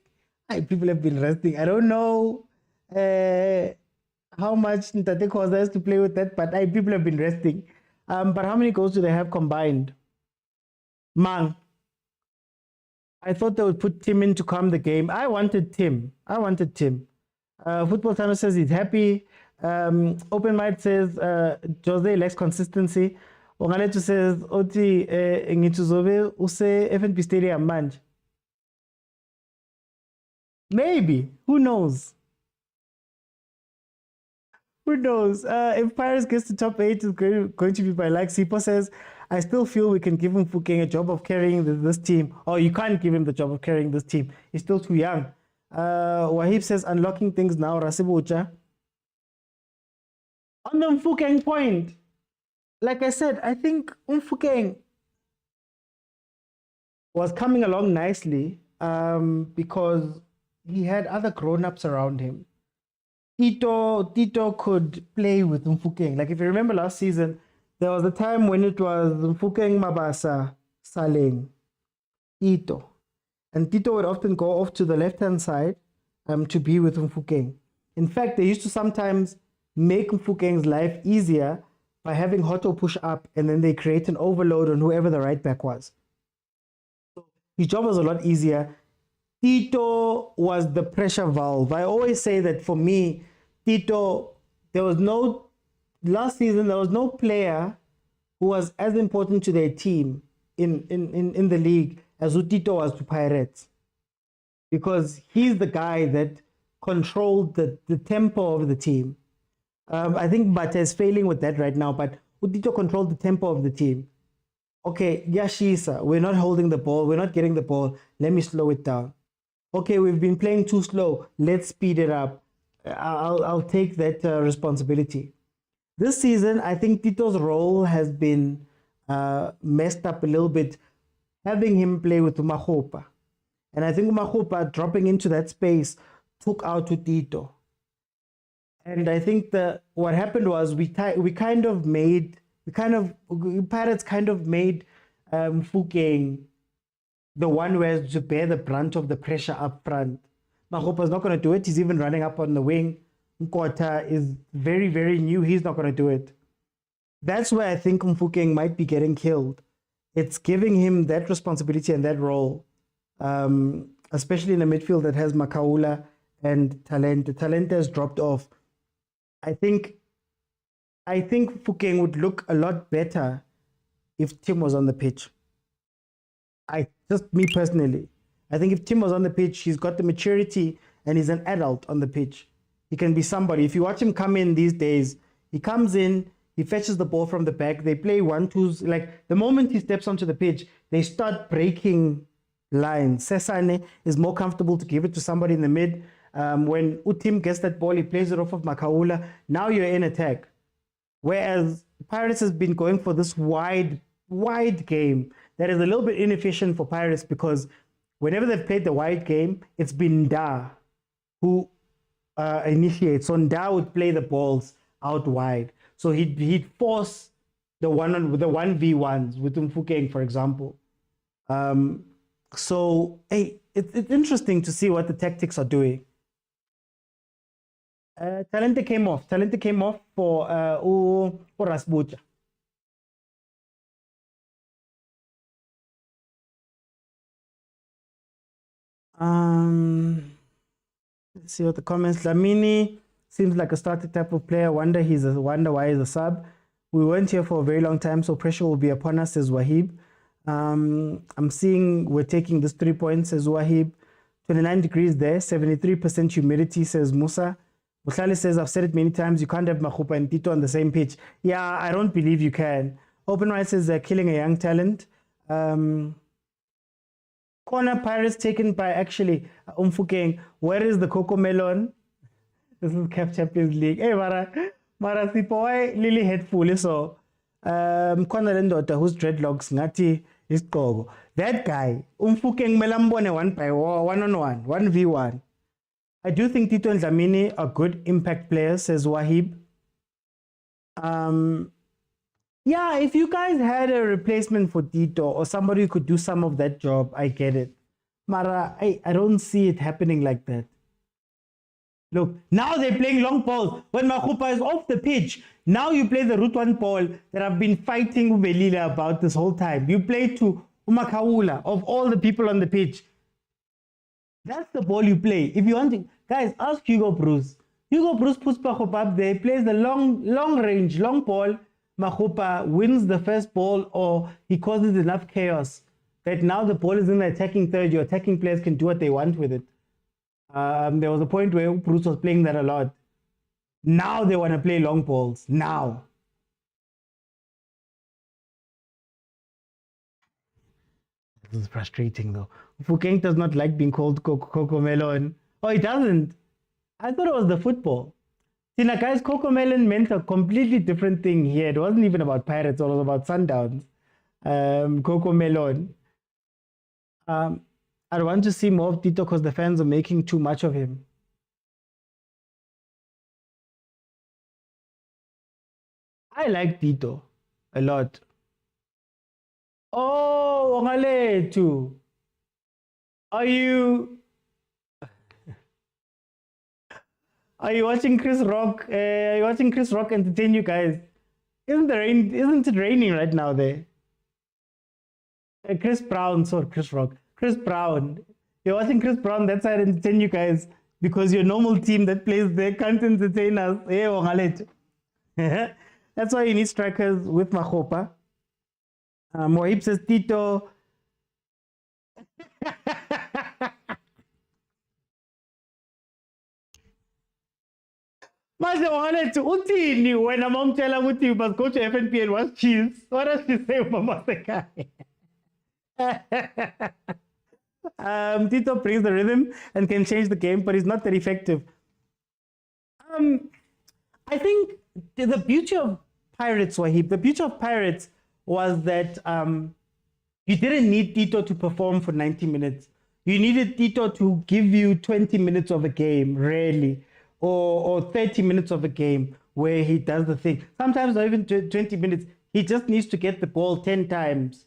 people have been resting. I don't know how much Ntate Khoza has to play with that, but hey, people have been resting. But how many goals do they have combined? Mang. I thought they would put Tim in to calm the game. I wanted Tim. Football Time says he's happy. Open Mind says Jose lacks consistency. Ongaletu says Oti ngituzobe use FNB Stadium manje. Maybe. Who knows? Who knows? If Pirates gets to top 8, it's going to be by like Sipo says. I still feel we can give him Fukeng a job of carrying this team. Or you can't give him the job of carrying this team. He's still too young. Wahib says, unlocking things now, Rasibucha. On the Mfukeng point, like I said, I think Mfukeng was coming along nicely because he had other grown-ups around him. Tito could play with Mfukeng. Like if you remember last season, there was a time when it was Mfukeng, Mabasa, Saleng, Tito. And Tito would often go off to the left-hand side to be with Mfukeng. In fact, they used to sometimes make Mfukeng's life easier by having Hoto push up and then they create an overload on whoever the right back was. His job was a lot easier. Tito was the pressure valve. I always say that for me, Tito, last season, there was no player who was as important to their team in the league as who Tito was to Pirates. Because he's the guy that controlled the tempo of the team. I think Bata is failing with that right now, but Tito controlled the tempo of the team. Okay, Yashisa, we're not holding the ball, we're not getting the ball, let me slow it down. Okay, we've been playing too slow, let's speed it up. I'll take that responsibility. This season, I think Tito's role has been messed up a little bit, having him play with Umahopa. And I think Umahopa dropping into that space took out to Tito. And I think what happened was Pirates kind of made Mfukeng the one who has to bear the brunt of the pressure up front. Mahopa's not going to do it. He's even running up on the wing. Nkota is very, very new. He's not going to do it. That's where I think Mfukeng might be getting killed. It's giving him that responsibility and that role, especially in a midfield that has Makaula and Talente. Talente has dropped off. I think Mfukeng would look a lot better if Tim was on the pitch. Me personally, I think if Tim was on the pitch, he's got the maturity and he's an adult on the pitch. He can be somebody. If you watch him come in these days, he comes in, he fetches the ball from the back. They play 1-2s. Like the moment he steps onto the pitch, they start breaking lines. Sesane is more comfortable to give it to somebody in the mid. When Utim gets that ball, he plays it off of Makaula. Now you're in attack. Whereas Pirates has been going for this wide game that is a little bit inefficient for Pirates because whenever they've played the wide game, it's been Da who initiates. So Da would play the balls out wide. So he'd force the 1v1s with Mfukeng, for example. So hey, it's interesting to see what the tactics are doing. Talente came off. Talente came off for Rasbucha. Let's see what the comments. Lamini seems like a starting type of player. Wonder why he's a sub. We weren't here for a very long time, so pressure will be upon us, says Wahib. I'm seeing we're taking this 3 points, says Wahib. 29 degrees there, 73% humidity, says Musa. Muslali says, I've said it many times, you can't have Mahupa and Tito on the same pitch. Yeah, I don't believe you can. Open Right says they're killing a young talent. Corner Pirates taken by actually Mfukeng. Where is the Coco Melon? This is CAF Champions League. Hey, Mara Sipoy, Lily Headful. So, Corner Lendota, whose dreadlocks, Ngati, is Kogo. That guy, Mfukeng Melambone 1-on-1, 1v1. I do think Tito and Dlamini are good impact players, says Wahib. Yeah, if you guys had a replacement for Tito or somebody who could do some of that job, I get it. Mara, I don't see it happening like that. Look, now they're playing long balls. When Mahupa is off the pitch, now you play the route 1 ball that I've been fighting with Belila about this whole time. You play to Umakaula, of all the people on the pitch. That's the ball you play. If you want to, guys, ask Hugo Bruce. Hugo Bruce puts Mahupa up there, plays the long range, long ball. Mahupa wins the first ball or he causes enough chaos that now the ball is in the attacking third. Your attacking players can do what they want with it. There was a point where Bruce was playing that a lot. Now they want to play long balls. Now. This is frustrating though. Fukeng does not like being called Coco Melon. Oh, he doesn't. I thought it was the football. See, now guys, Coco Melon meant a completely different thing here. It wasn't even about Pirates, it was about Sundowns. Coco Melon. I want to see more of Tito because the fans are making too much of him. I like Tito a lot. Oh, Ongaletu. Are you watching Chris Rock? Are you watching Chris Rock entertain you guys? Isn't it raining right now there? Chris Brown, sorry, Chris Rock. Chris Brown. You're watching Chris Brown, that's why I entertain you guys. Because your normal team that plays there can't entertain us. Hey, Ongaletu. That's why you need strikers with Mahopa. Mohib says Tito. Manje Ongaletu, uthini wena momtshela ukuthi you must go to FNP and watch Chiefs. What does she say, Mama Sekai? Tito brings the rhythm and can change the game, but he's not that effective. I think the beauty of Pirates, Wahib, the beauty of Pirates was that you didn't need Tito to perform for 90 minutes. You needed Tito to give you 20 minutes of a game, really, or 30 minutes of a game where he does the thing. Sometimes not even 20 minutes. He just needs to get the ball 10 times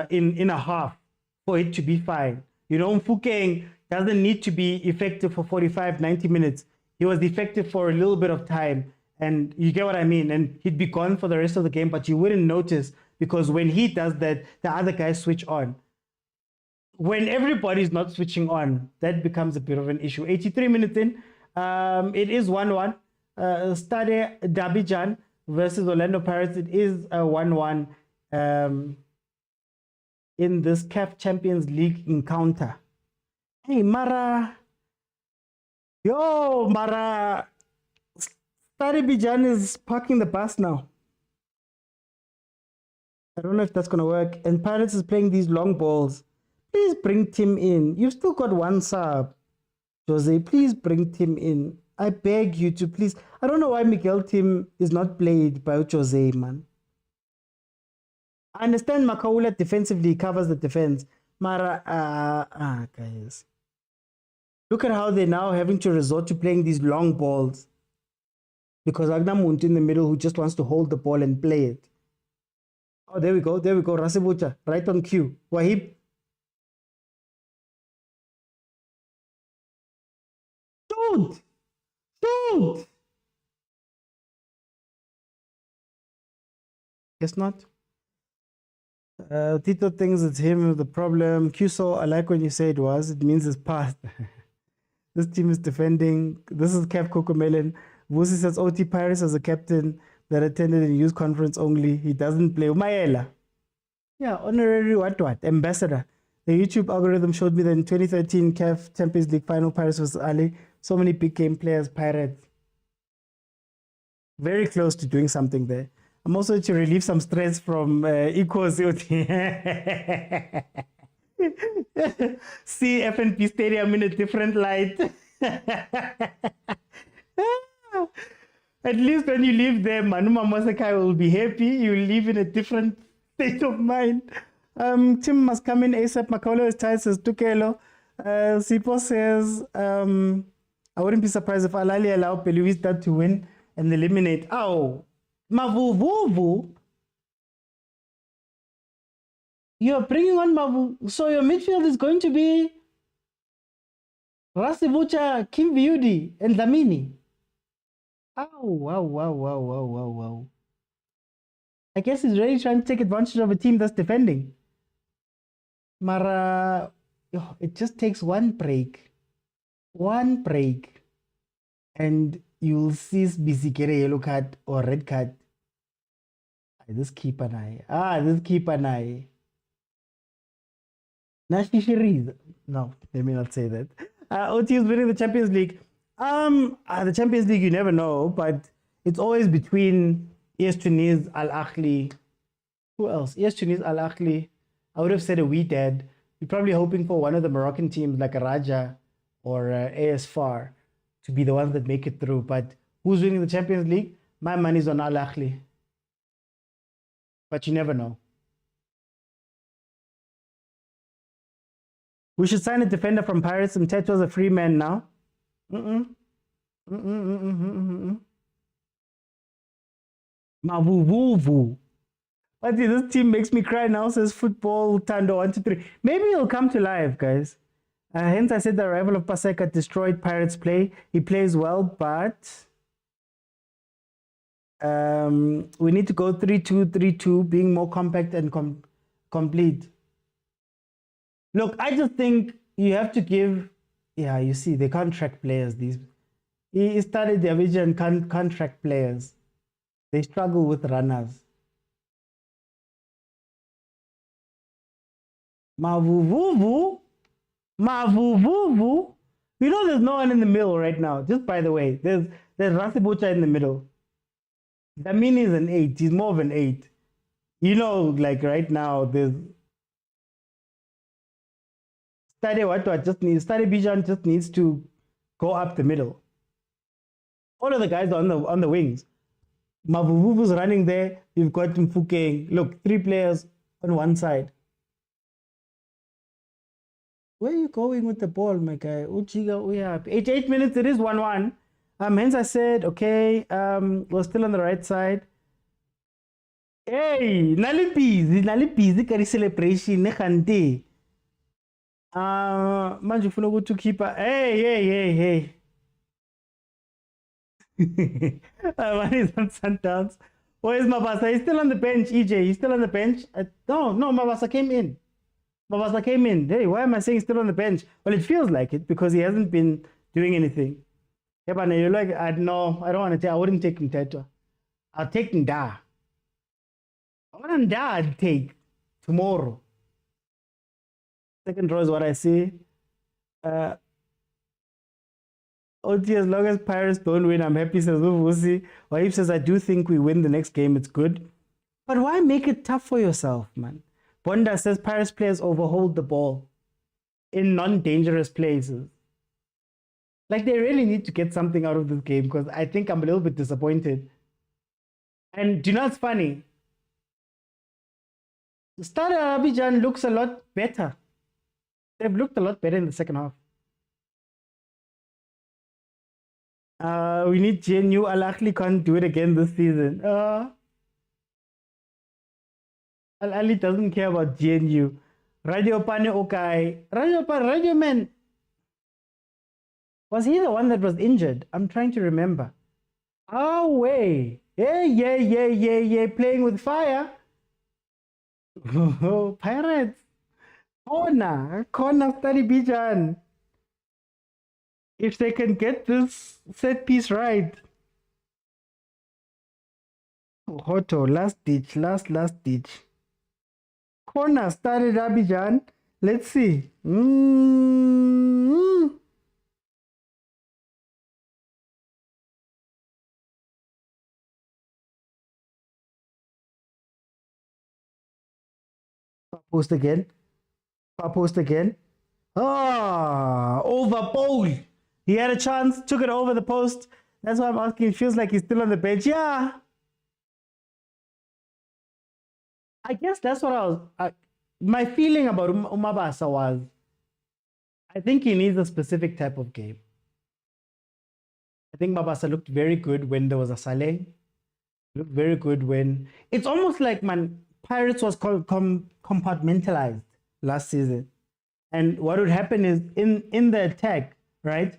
in a half for it to be fine. You know, Mfukeng doesn't need to be effective for 45, 90 minutes. He was effective for a little bit of time. And you get what I mean? And he'd be gone for the rest of the game, but you wouldn't notice because when he does that, the other guys switch on. When everybody's not switching on, that becomes a bit of an issue. 83 minutes in, it is 1-1. Stade D'Abidjan versus Orlando Pirates. It is a 1-1 in this CAF Champions League encounter. Hey, Mara. Yo, Mara. Stade D'Abidjan is parking the bus now. I don't know if that's going to work. And Pirates is playing these long balls. Please bring Tim in. You've still got one sub. Jose, please bring Tim in. I beg you to please. I don't know why Miguel Tim is not played by Jose, man. I understand Makaula defensively covers the defense. Mara, guys. Look at how they're now having to resort to playing these long balls. Because Agnamunt in the middle who just wants to hold the ball and play it. Oh, there we go. There we go. Rasibucha, right on cue. Wahib. Don't! Don't! Guess not. Tito thinks it's him the problem. Cuso, I like when you say it was. It means it's past. This team is defending. This is Cap Cocomelon. Vusi says OT Paris as a captain that attended a news conference only. He doesn't play. Umayela. Yeah, honorary what? Ambassador. The YouTube algorithm showed me that in 2013 CAF Champions League final Paris was Ahly. So many big game players, Pirates. Very close to doing something there. I'm also to relieve some stress from equals. See FNP Stadium in a different light. At least when you leave there, Manuma Masakai will be happy. You will live in a different state of mind. Tim must come in ASAP. Makolo is tired, says Tukelo. Sipo says, I wouldn't be surprised if Alali allow Peluista to win and eliminate. Oh, Mavuvuvu. You're bringing on Mavu. So your midfield is going to be Rasibucha, Kim Viudi, and Lamini. Oh, wow. I guess he's really trying to take advantage of a team that's defending. Mara, it just takes one break, and you'll see Bisikere yellow card or red card. This keep an eye. This keep an eye. No, let me not say that. OT is winning the Champions League. The Champions League, you never know, but it's always between AS Tunis, Al Ahly. Who else? AS Tunis, Al Ahly. I would have said a Wydad. You're probably hoping for one of the Moroccan teams like a Raja or AS FAR to be the ones that make it through. But who's winning the Champions League? My money's on Al Ahly. But you never know. We should sign a defender from Pirates. Mteto's a free man now. Mavuvuvu. But this team makes me cry now, says Football Tando 123. Maybe he'll come to life, guys. Hence, I said the arrival of Paseka destroyed Pirates' play. He plays well, but we need to go 3-2-3-2, being more compact and complete. Look, I just think you have to give... Yeah, you see, they can't track players. He started their vision, can't track players. They struggle with runners. Mavuvuvu. Mavuvuvu. You know there's no one in the middle right now. Just by the way, there's Rasibucha in the middle. Damini is an 8. He's more of an 8. You know, like right now, there's Stade Bijan just needs to go up the middle. All of the guys on the wings. Mavuvuvu's running there. You've got Mfukeng. Look, 3 players on one side. Where are you going with the ball, my guy? Uchiga, we have 88 minutes. It is 1-1. Hence I said, okay, we're still on the right side. Hey, nalipizi kari celebration nekhante. Manje ufuna ukuthi keeper. Hey. Man is on Sundowns. Where is Mabasa? He's still on the bench, EJ. He's still on the bench. No, Mabasa came in. Hey, why am I saying he's still on the bench? Well, it feels like it because he hasn't been doing anything. Yeah, but you're like, I don't want to take, I wouldn't take him Tetra. I'll take Nda. I'd take tomorrow. Second draw is what I see. OT, as long as Pirates don't win, I'm happy, says Uvusi. Waif says, I do think we win the next game. It's good. But why make it tough for yourself, man? Bonda says Pirates players overhold the ball in non-dangerous places. Like, they really need to get something out of this game because I think I'm a little bit disappointed. And do you know what's funny? Stade Abidjan looks a lot better. They've looked a lot better in the second half. We need GNU. Al Ahly can't do it again this season. Al Ahly doesn't care about GNU. Radio Pane Okai. Radio Man. Was he the one that was injured? I'm trying to remember. Oh, way. Yeah. Playing with fire. Oh, Pirates. Corner Stade Bijan. If they can get this set piece right. Hoto, last ditch. Corner Stade Abidjan. Let's see. Post again. Over pole. He had a chance, took it over the post. That's why I'm asking. It feels like he's still on the bench. Yeah. I guess that's what my feeling about Umabasa was, I think he needs a specific type of game. I think Mabasa looked very good when there was a Saleh. Looked very good when... It's almost like, man, Pirates was compartmentalized last season. And what would happen is in the attack, right?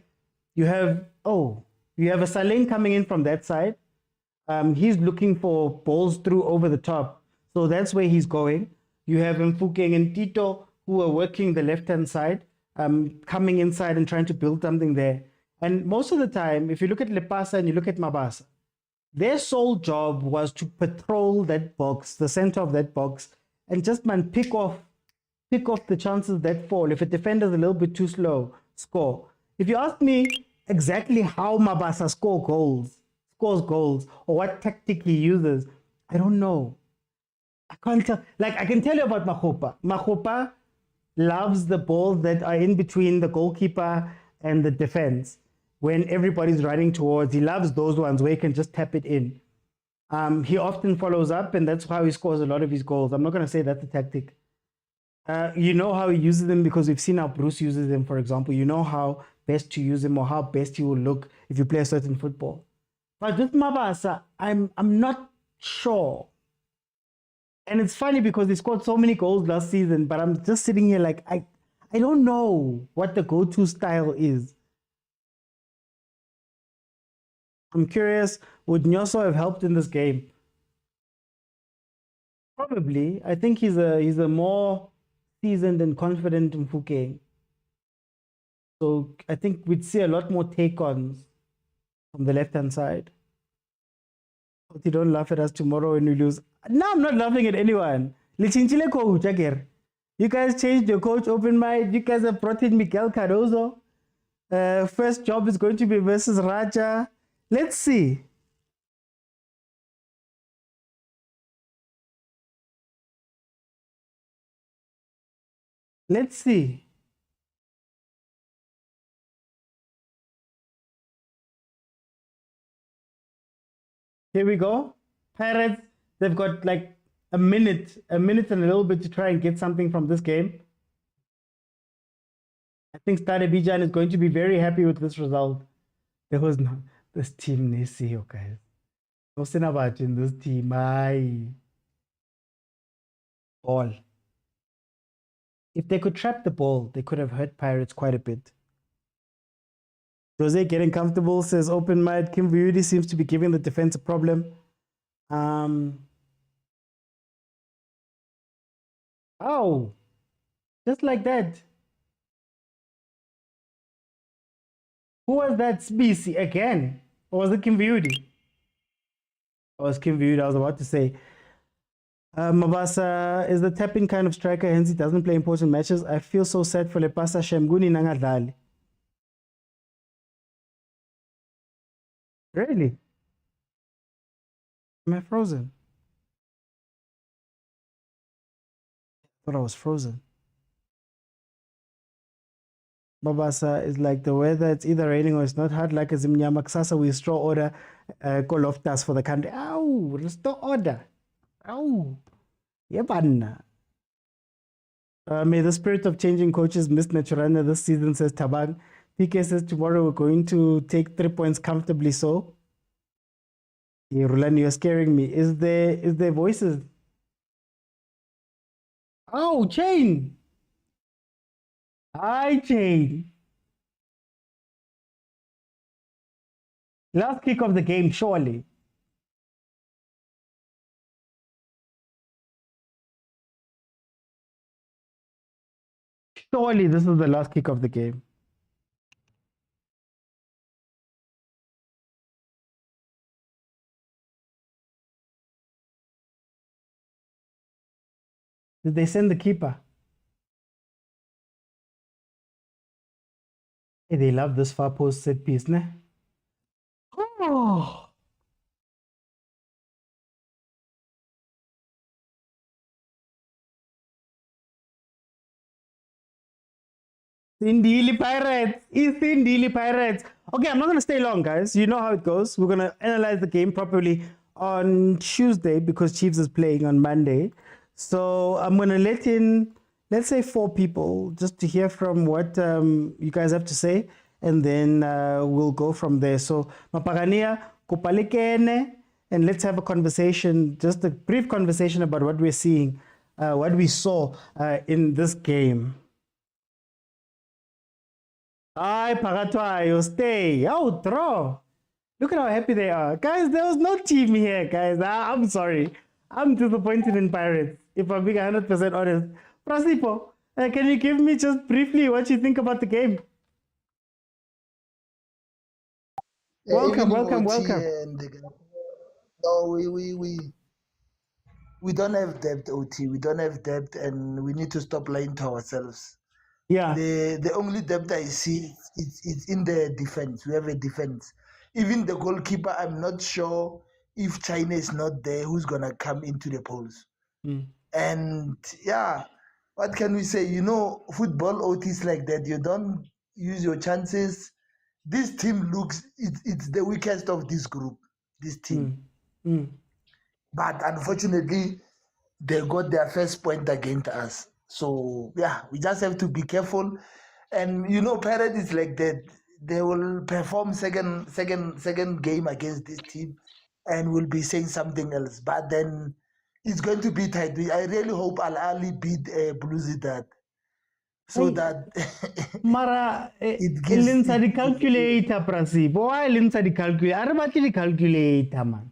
You have a Saleh coming in from that side. He's looking for balls through over the top. So that's where he's going. You have Mfukeng and Tito who are working the left-hand side, coming inside and trying to build something there. And most of the time, if you look at Lepasa and you look at Mabasa, their sole job was to patrol that box, the center of that box, and just, pick off the chances that fall. If a defender's a little bit too slow, score. If you ask me exactly how Mabasa scores goals, or what tactic he uses, I don't know. I can't tell. Like, I can tell you about Mahopa. Mahopa loves the balls that are in between the goalkeeper and the defense. When everybody's running towards, he loves those ones where he can just tap it in. He often follows up, and that's how he scores a lot of his goals. I'm not going to say that's a tactic. You know how he uses them because we've seen how Bruce uses them, for example. You know how best to use them or how best he will look if you play a certain football. But with Mabasa, I'm not sure. And it's funny because he scored so many goals last season, but I'm just sitting here like, I don't know what the go-to style is. I'm curious, would Nyoso have helped in this game? Probably. I think he's a more seasoned and confident Mfukeng. So I think we'd see a lot more take-ons from the left-hand side. But you don't laugh at us tomorrow when we lose. No, I'm not laughing at anyone. Lichinchile coach, again. You guys changed your coach, open mind. You guys have brought in Miguel Cardozo. First job is going to be versus Raja. Let's see. Let's see. Here we go. Pirates, they've got like a minute and a little bit to try and get something from this game. I think Stade Bijan is going to be very happy with this result. There was no, this team, Nesio, guys. No Senabat in this team. All. If they could trap the ball, they could have hurt Pirates quite a bit. Jose getting comfortable, says open mind. Kim Vuyudi seems to be giving the defense a problem. Oh, just like that. Who was that species again? Or was it Kim Vuyudi? It was Kim Vuyudi, I was about to say. Mabasa is the tapping kind of striker, hence he doesn't play important matches. I feel so sad for Lepasa Shemguni Nangadali. Really? Am I frozen? I thought I was frozen. Babasa is like the weather, it's either raining or it's not hard. Like a Zimnyama Ksasa, we restore order, call off task for the country. Ow, restore order. Ow. Yebanna. May the spirit of changing coaches miss Naturana this season, says Tabang. PK says tomorrow we're going to take 3 points comfortably. So, yeah, Rulani, you're scaring me. Is there voices? Oh, Chain. Hi, Chain. Last kick of the game, surely. Surely this is the last kick of the game. Did they send the keeper? Hey, they love this far post set piece, ne? Oh. Sindili Pirates. Sindili Pirates. Okay, I'm not going to stay long, guys. You know how it goes. We're going to analyze the game properly on Tuesday because Chiefs is playing on Monday. So I'm going to let in, let's say 4 people just to hear from what you guys have to say. And then we'll go from there. So, Mapagania, Kupalikene, and let's have a conversation, just a brief conversation about what we're seeing, what we saw in this game. Hi, Pagatwayo, stay. Oh, draw. Look at how happy they are. Guys, there was no team here, guys. I'm sorry. I'm disappointed in Pirates, if I'm being 100% honest. Prasipo, can you give me just briefly what you think about the game? Welcome. No, we don't have depth, OT. We don't have depth, and we need to stop lying to ourselves. Yeah. The only depth I see is in the defense. We have a defense. Even the goalkeeper, I'm not sure if China is not there, who's gonna come into the polls. And yeah, what can we say? You know, football OT is like that. You don't use your chances. This team looks it's the weakest of this group. This team. But unfortunately, they got their first point against us. So yeah, we just have to be careful. And you know, Pirate is like that. They will perform second game against this team, and will be saying something else. But then it's going to be tight. I really hope Ahly beat Blues so that Mara, it gives. inside the calculator, Prasi. Why inside the calculator? I don't the calculator, man.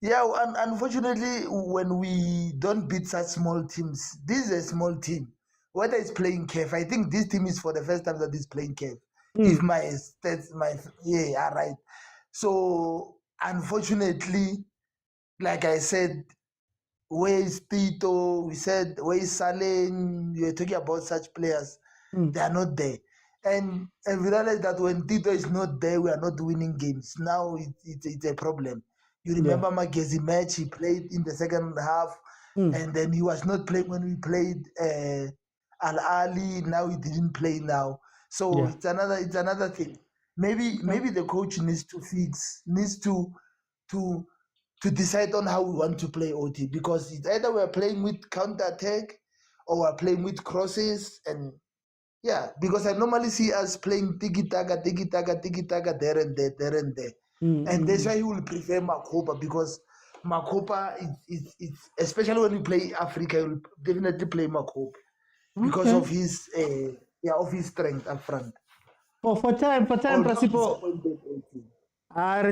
Yeah, and unfortunately, when we don't beat such small teams, this is a small team. Whether it's playing CAF, I think this team is for the first time that is playing CAF. If my stats, are right. So unfortunately, like I said, where is Tito? We said where is Salen? We are talking about such players. They are not there. And we realize that when Tito is not there, we are not winning games. Now it's a problem. You remember Magezi match, he played in the second half, and then he was not playing when we played Al Ahly. Now he didn't play now. So it's another thing. Maybe the coach needs to decide on how we want to play OT, because it's either we're playing with counter attack or we're playing with crosses. And yeah, because I normally see us playing tiki-taka there and there. And that's why he will prefer Makopa, because Makopa is especially when we play Africa, he will definitely play Makopa because of his strength up front. For time, Prasipo. Let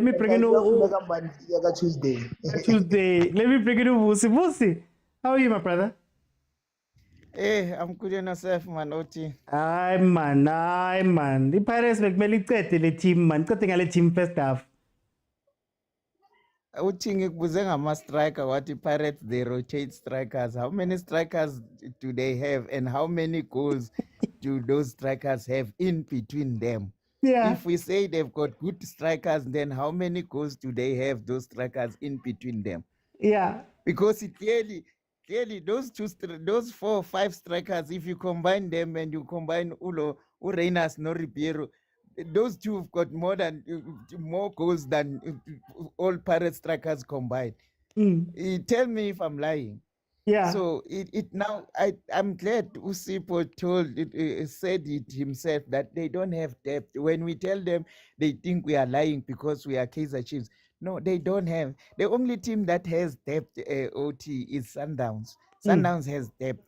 me bring in Tuesday. Let me bring in Vusi. How are you, my brother? Hey, I'm good on yourself, man. Oti. Ay, man. The Pirates make me look at the team, man. Cutting a team first half. Uthi ngikubuze ma striker what the Pirates they rotate strikers. How many strikers do they have, and how many goals do those strikers have in between them? Yeah. If we say they've got good strikers, then how many goals do they have, those strikers, in between them? Yeah. Because it clearly those 4 or 5 strikers, if you combine them and you combine Ureinas, no Ribeiro, those two have got more goals than all Pirate strikers combined. Tell me if I'm lying. Yeah. So now I'm glad Usipo said it himself that they don't have depth. When we tell them, they think we are lying because we are Kaizer Chiefs. No, they don't have. The only team that has depth, OT, is Sundowns. Sundowns has depth.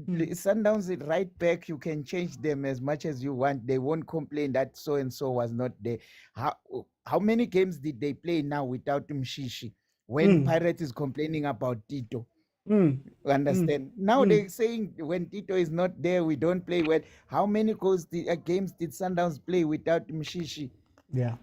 Sundowns is right back. You can change them as much as you want. They won't complain that so and so was not there. How many games did they play now without Mshishi? When Pirate is complaining about Tito. Understand? Now they're saying when Tito is not there, we don't play well. How many games did Sundowns play without Mshishi? Yeah.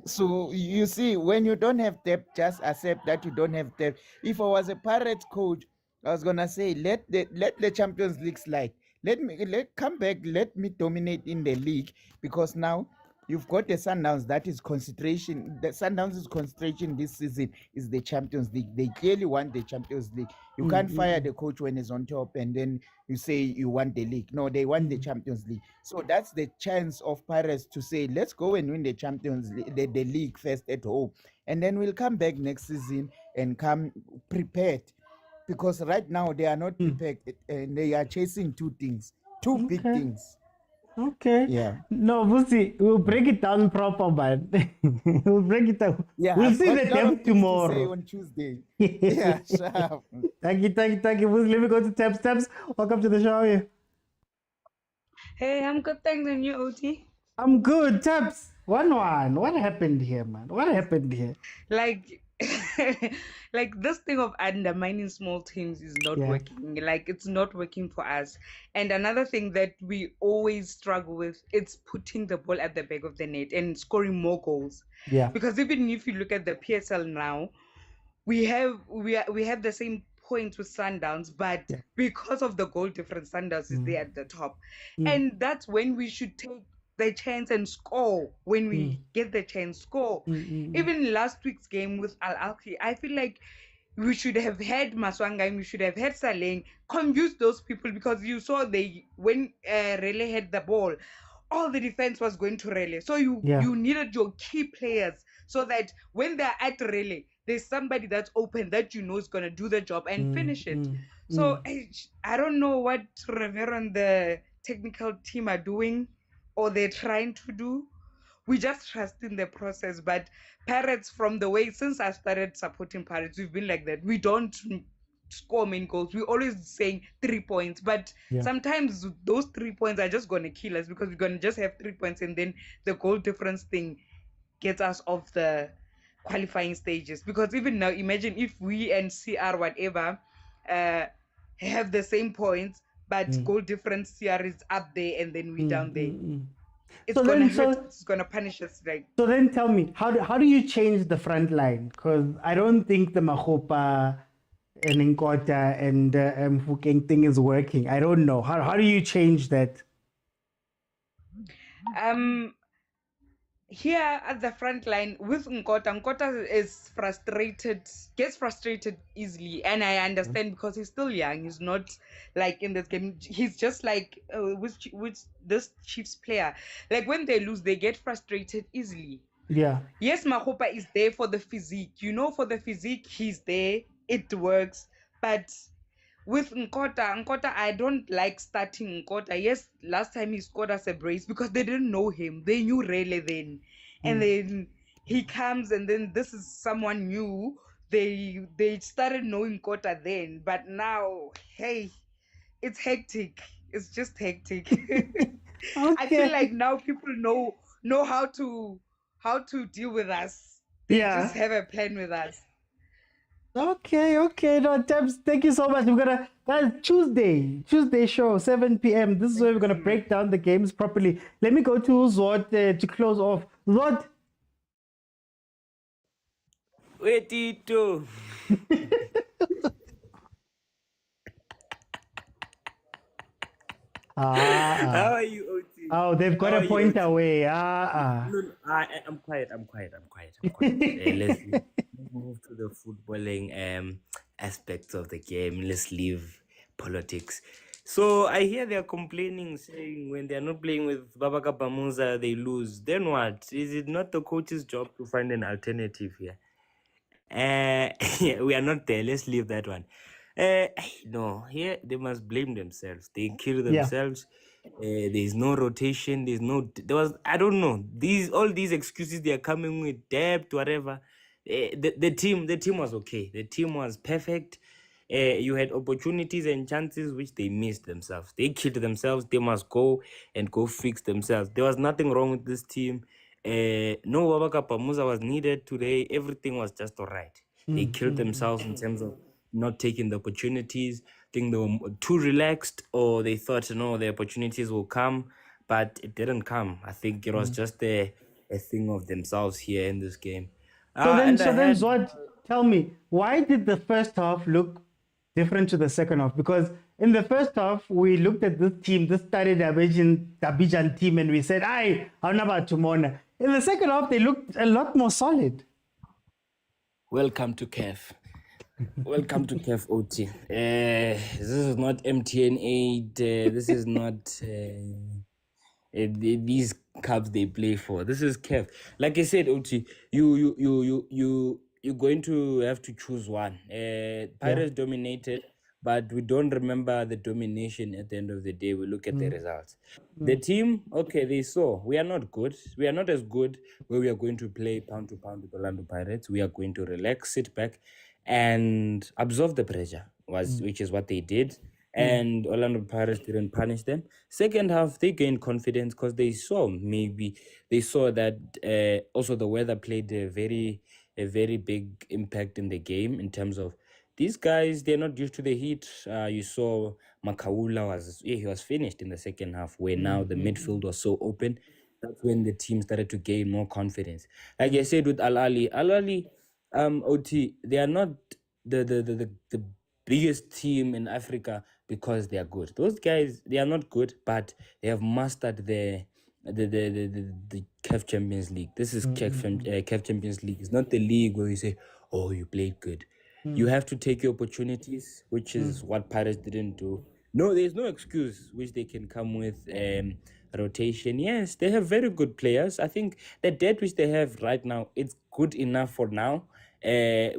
So you see, when you don't have depth, just accept that you don't have depth. If I was a Pirates coach, I was gonna say let the Champions League slide. Let come back. Let me dominate in the league, because now you've got the Sundowns. That is concentration. The Sundowns' concentration this season is the Champions League. They clearly want the Champions League. You can't fire the coach when he's on top and then you say you want the league. No, they want the Champions League. So that's the chance of Pirates to say, let's go and win the Champions League, the league first at home, and then we'll come back next season and come prepared. Because right now they are not prepared, and they are chasing two big things. Okay. Yeah. No, we'll break it down proper, man. We'll break it down. Yeah. We'll I've see got the a lot of depth things to say tomorrow. on Tuesday. Yeah, sharp. Thank you. Let me go to Tabs. Welcome to the show here. Hey, I'm good, thanks. And you, OT? I'm good, Tabs. 1-1. What happened here, man? What happened here? Like, like this thing of undermining small teams is not working. Like, it's not working for us. And another thing that we always struggle with, it's putting the ball at the back of the net and scoring more goals. Yeah. Because even if you look at the PSL now, we have the same points with Sundowns, but because of the goal difference, Sundowns is there at the top. Mm. And that's when we should take the chance and score. When we get the chance, score. Even last week's game with Ahly, I feel like we should have had Maswanga, we should have had Saleng, confuse those people, because you saw when Rele had the ball, all the defense was going to Rele. So you needed your key players so that when they're at Rele, there's somebody that's open that you know is going to do the job and finish it. So I don't know what Rivera and the technical team are doing or they're trying to do. We just trust in the process. But Pirates, from the way, since I started supporting Pirates, we've been like that. We don't score main goals. We're always saying 3 points. But sometimes those 3 points are just going to kill us, because we're going to just have 3 points and then the goal difference thing gets us off the qualifying stages. Because even now, imagine if we and CR whatever have the same points, but goal difference CR is up there and then we down there. It's So gonna then- hurt. so- It's gonna punish us. Like, So then tell me, how do you change the front line? Because I don't think the Mahopa and Nkota and Mfukeng thing is working. I don't know. How do you change that? here at the front line with Nkota is gets frustrated easily, and I understand because he's still young. He's not like in this game. He's just like with this Chiefs player. Like when they lose, they get frustrated easily. Yeah. Yes, Mahopa is there for the physique. For the physique, he's there. It works. But with Nkota, I don't like starting Nkota. Yes, last time he scored us a brace because they didn't know him. They knew Rele then. And then he comes, and then this is someone new. They started knowing Nkota then. But now, hey, it's hectic. It's just hectic. I feel like now people know how to deal with us. They just have a plan with us. Okay. No, Tabs, thank you so much. Guys, Tuesday show, 7 p.m. This is where we're gonna break down the games properly. Let me go to Zod to close off. Zod. Wait, Tito. How are you, OT? Oh, they've got a point away. No, I'm quiet. Let's move to the footballing aspects of the game. Let's leave politics. So I hear they're complaining, saying when they're not playing with Babaka Pamuza, they lose. Then what? Is it not the coach's job to find an alternative here? We are not there. Let's leave that one. No, here they must blame themselves. They kill themselves. There's no rotation. I don't know. All these excuses they are coming with, debt, whatever. The team was okay. The team was perfect. You had opportunities and chances which they missed themselves. They killed themselves. They must go fix themselves. There was nothing wrong with this team. No Wabaka Pamuza was needed today. Everything was just all right. They killed themselves in terms of not taking the opportunities. I think they were too relaxed, or they thought, no, the opportunities will come, but it didn't come. I think it was just a thing of themselves here in this game. So then, Zod, tell me, why did the first half look different to the second half? Because in the first half, we looked at this team, this Stade Abidjan team, and we said, how about tomorrow? In the second half, they looked a lot more solid. Welcome to CAF. Welcome to CAF OT. This is not MTN 8. This is not these cups they play for. This is CAF. Like I said, OT, you're going to have to choose one. Pirates dominated, but we don't remember the domination at the end of the day. We look at the results. The team, okay, they saw we are not good. We are not as good where we are going to play pound to pound with Orlando Pirates. We are going to relax, sit back, and absorb the pressure, which is what they did. And Orlando Pirates didn't punish them. Second half, they gained confidence because they saw that also the weather played a very big impact in the game in terms of these guys, they're not used to the heat. You saw Makaula was finished in the second half, where now the midfield was so open. That's when the team started to gain more confidence. Like I said with Ahly, OT, they are not the biggest team in Africa because they are good. Those guys, they are not good, but they have mastered the CAF Champions League. This is CAF Champions League. It's not the league where you say, oh, you played good. You have to take your opportunities, which is what Pirates didn't do. No, there's no excuse which they can come with rotation. Yes, they have very good players. I think the depth which they have right now, it's good enough for now,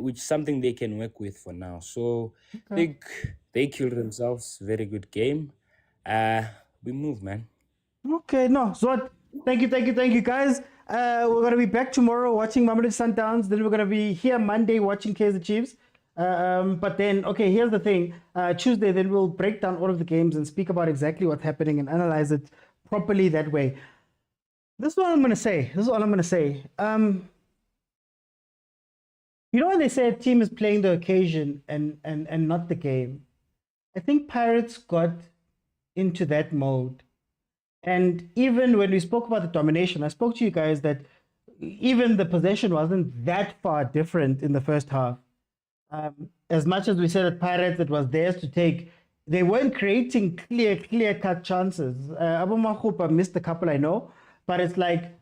which is something they can work with for now. So I think they killed themselves. Very good game. We move, man. Okay, no, so thank you, guys. We're gonna be back tomorrow watching Mamelodi Sundowns. Then we're gonna be here Monday watching Kaizer Chiefs. But then, okay, here's the thing. Tuesday, then we'll break down all of the games and speak about exactly what's happening and analyze it properly that way. This is what I'm gonna say. You know when they say a team is playing the occasion and not the game? I think Pirates got into that mode. And even when we spoke about the domination, I spoke to you guys that even the possession wasn't that far different in the first half. As much as we said at Pirates, it was theirs to take. They weren't creating clear-cut chances. Abu Mahupa missed a couple, I know. But it's like,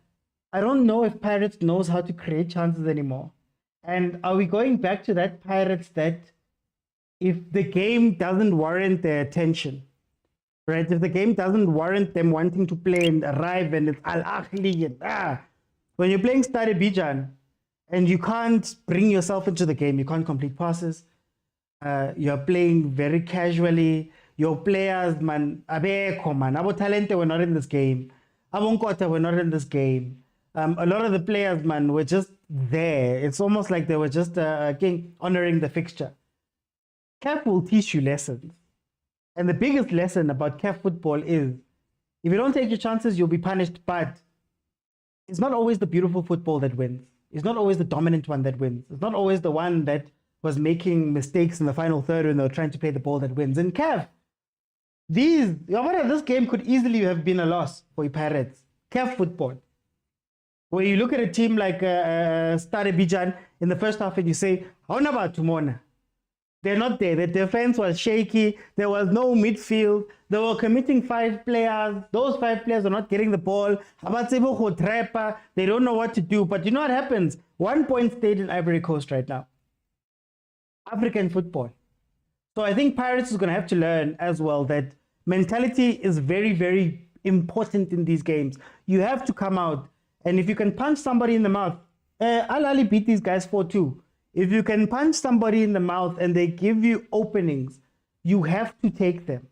I don't know if Pirates knows how to create chances anymore. And are we going back to that Pirates that if the game doesn't warrant their attention, right? If the game doesn't warrant them wanting to play and arrive and it's Ahly and when you're playing Stade Bijan and you can't bring yourself into the game, you can't complete passes, you're playing very casually, your players, man, Abo Talente were not in this game, Abonkota were not in this game. A lot of the players, man, were just there. It's almost like they were just honoring the fixture. CAF will teach you lessons. And the biggest lesson about CAF football is, if you don't take your chances, you'll be punished. But it's not always the beautiful football that wins. It's not always the dominant one that wins. It's not always the one that was making mistakes in the final third when they were trying to play the ball that wins. In CAF, this game could easily have been a loss for Pirates. CAF football. Where you look at a team like Stade Bijan in the first half and you say, how about Tumona? They're not there. The defense was shaky. There was no midfield. They were committing 5 players. Those 5 players are not getting the ball. They don't know what to do. But you know what happens? 1 point stayed in Ivory Coast right now. African football. So I think Pirates is going to have to learn as well that mentality is very, very important in these games. You have to come out. And if you can punch somebody in the mouth, Ahly beat these guys 4-2. If you can punch somebody in the mouth and they give you openings, you have to take them.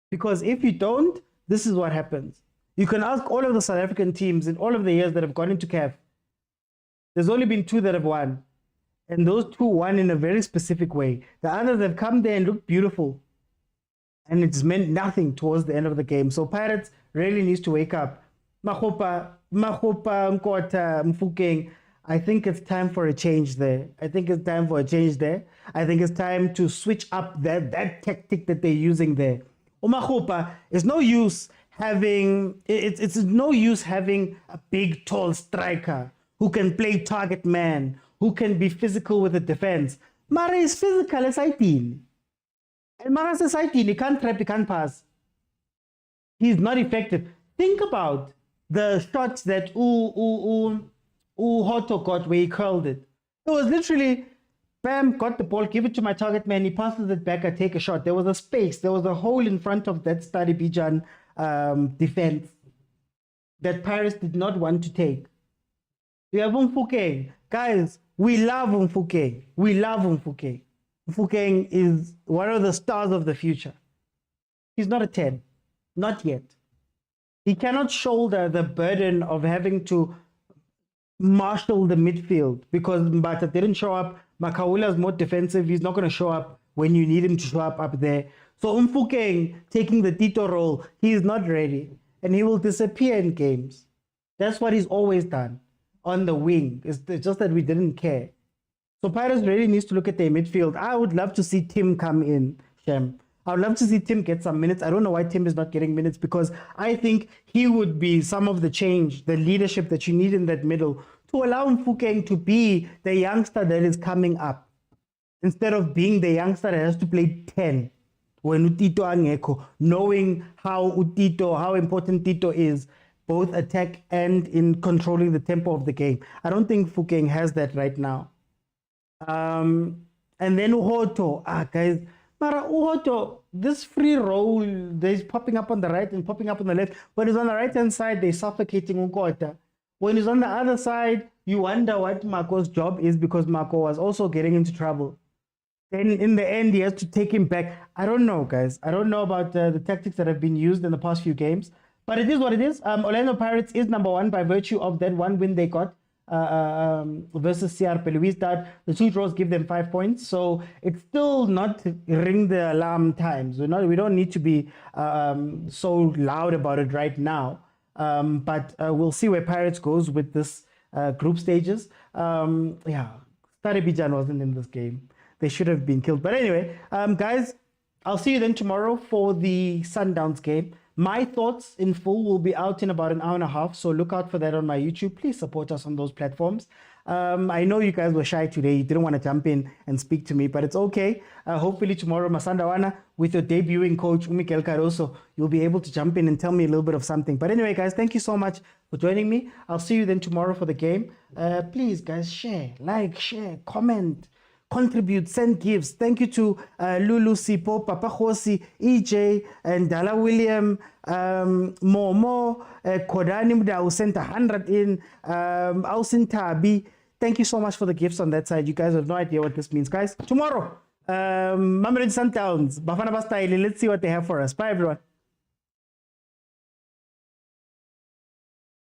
Because if you don't, this is what happens. You can ask all of the South African teams in all of the years that have gone into CAF. There's only been 2 that have won. And those 2 won in a very specific way. The others have come there and looked beautiful. And it's meant nothing towards the end of the game. So Pirates really needs to wake up. Mahopa, Nkota, Mfukeng. I think it's time for a change there. I think it's time to switch up that tactic that they're using there. Omahopa, it's no use having a big, tall striker who can play target man, who can be physical with the defense. Mara is physical as 18. And Mara is 18, he can't trap, he can't pass. He's not effective. Think about the shots that Hoto got where he curled it. It was literally, bam, got the ball, give it to my target man, he passes it back, I take a shot. There was a space, there was a hole in front of that Stade Bijan defense that Paris did not want to take. We have Mfukeng. Guys, we love Mfukeng. Mfukeng is one of the stars of the future. He's not a 10. Not yet. He cannot shoulder the burden of having to marshal the midfield because Mbata didn't show up. Makaula is more defensive. He's not going to show up when you need him to show up there. So Mfukeng taking the Tito role, he is not ready. And he will disappear in games. That's what he's always done on the wing. It's just that we didn't care. So Pirates really needs to look at their midfield. I would love to see Tim come in, Shem. I would love to see Tim get some minutes. I don't know why Tim is not getting minutes because I think he would be some of the change, the leadership that you need in that middle to allow Mfukeng to be the youngster that is coming up. instead of being the youngster that has to play 10 when Utito angeko, knowing how important Tito is, both attack and in controlling the tempo of the game. I don't think Fukeng has that right now. And then Uhoto, guys, Mara Uhoto, this free role, they're popping up on the right and popping up on the left. When he's on the right-hand side, they're suffocating Ukota. When he's on the other side, you wonder what Marco's job is, because Marco was also getting into trouble. Then in the end, he has to take him back. I don't know, guys. I don't know about the tactics that have been used in the past few games. But it is what it is. Orlando Pirates is number one by virtue of that one win they got versus CR Peluistad. The 2 draws give them 5 points. So it's still not ring the alarm times. We don't need to be so loud about it right now. But we'll see where Pirates goes with this group stages. Stade Bijan wasn't in this game. They should have been killed. But anyway, guys, I'll see you then tomorrow for the Sundowns game. My thoughts in full will be out in about an hour and a half, so look out for that on my YouTube. Please support us on those platforms. I know you guys were shy today. You didn't want to jump in and speak to me, but it's okay. Hopefully tomorrow, Masandawana, with your debuting coach, Mikel Caruso, you'll be able to jump in and tell me a little bit of something. But anyway, guys, thank you so much for joining me. I'll see you then tomorrow for the game. Please, guys, share, comment, contribute, send gifts. Thank you to Lulu Sipo, Papa Khosi, EJ, and Dala William, Momo, Kodani Mda, who sent 100 in, Ausin Tabi. Thank you so much for the gifts on that side. You guys have no idea what this means. Guys, tomorrow, Mamelodi Sundowns, Bafana Style. Let's see what they have for us. Bye, everyone.